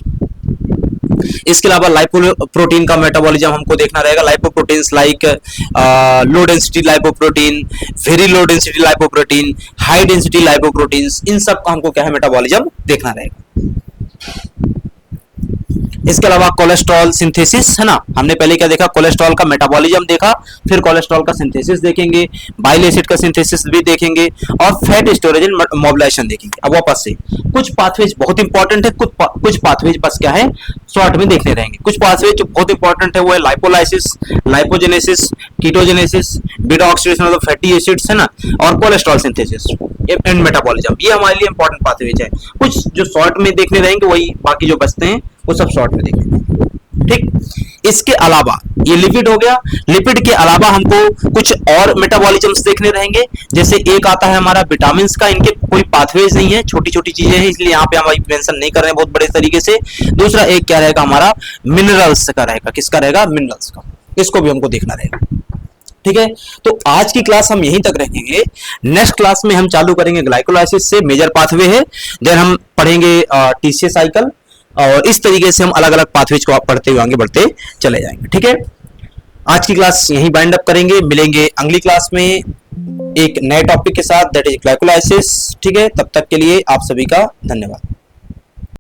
इसके अलावा लाइपोप्रोटीन का मेटाबॉलिज्म हमको देखना रहेगा। Lipoproteins like low density lipoprotein, very low density lipoprotein, high density lipoproteins, इन सब का हमको क्या है मेटाबॉलिज्म देखना रहेगा। इसके अलावा कोलेस्ट्रॉल सिंथेसिस है ना, हमने पहले क्या देखा, कोलेस्ट्रॉल का मेटाबॉलिज्म देखा, फिर कोलेस्ट्रॉल का सिंथेसिस देखेंगे, बाइल एसिड का सिंथेसिस भी देखेंगे और फैट स्टोरेज एंड मोबिलाइजेशन देखेंगे। अब वापस से कुछ पाथवेज बहुत इंपॉर्टेंट है, कुछ पाथवेज बस क्या है शॉर्ट में देखने रहेंगे। कुछ पाथवेज जो बहुत इंपॉर्टेंट है वो है lipolysis, lipogenesis, कीटोजेनेसिस, beta oxidation of fatty acids है ना, और कोलेस्ट्रॉल सिंथेसिस एंड मेटाबॉलिज्म, ये हमारे लिए इंपॉर्टेंट पाथवेज है। कुछ जो शॉर्ट में देखने रहेंगे वही, बाकी जो बचते हैं वो सब शॉर्ट में देखेंगे। ठीक, इसके अलावा ये लिपिड हो गया, लिपिड के अलावा हमको कुछ और मेटाबॉलिज्म्स देखने रहेंगे। जैसे एक आता है हमारा विटामिन का, इनके कोई पाथवेज नहीं है, छोटी छोटी चीजें हैं, इसलिए यहाँ पे हम मेंशन नहीं कर रहे हैं बहुत बड़े तरीके से। दूसरा एक क्या रहेगा हमारा, मिनरल्स का रहेगा। किसका रहेगा, मिनरल्स का, इसको भी हमको देखना रहेगा। ठीक है, तो आज की क्लास हम यहीं तक रखेंगे। नेक्स्ट क्लास में हम चालू करेंगे ग्लाइकोलाइसिस से, मेजर पाथवे है, देन हम पढ़ेंगे टीसीए साइकिल, और इस तरीके से हम अलग अलग पाथवेज को पढ़ते हुए आगे बढ़ते चले जाएंगे। ठीक है, आज की क्लास यहीं बाइंड अप करेंगे, मिलेंगे अगली क्लास में एक नए टॉपिक के साथ, दैट इज ग्लाइकोलाइसिस। ठीक है, तब तक के लिए आप सभी का धन्यवाद।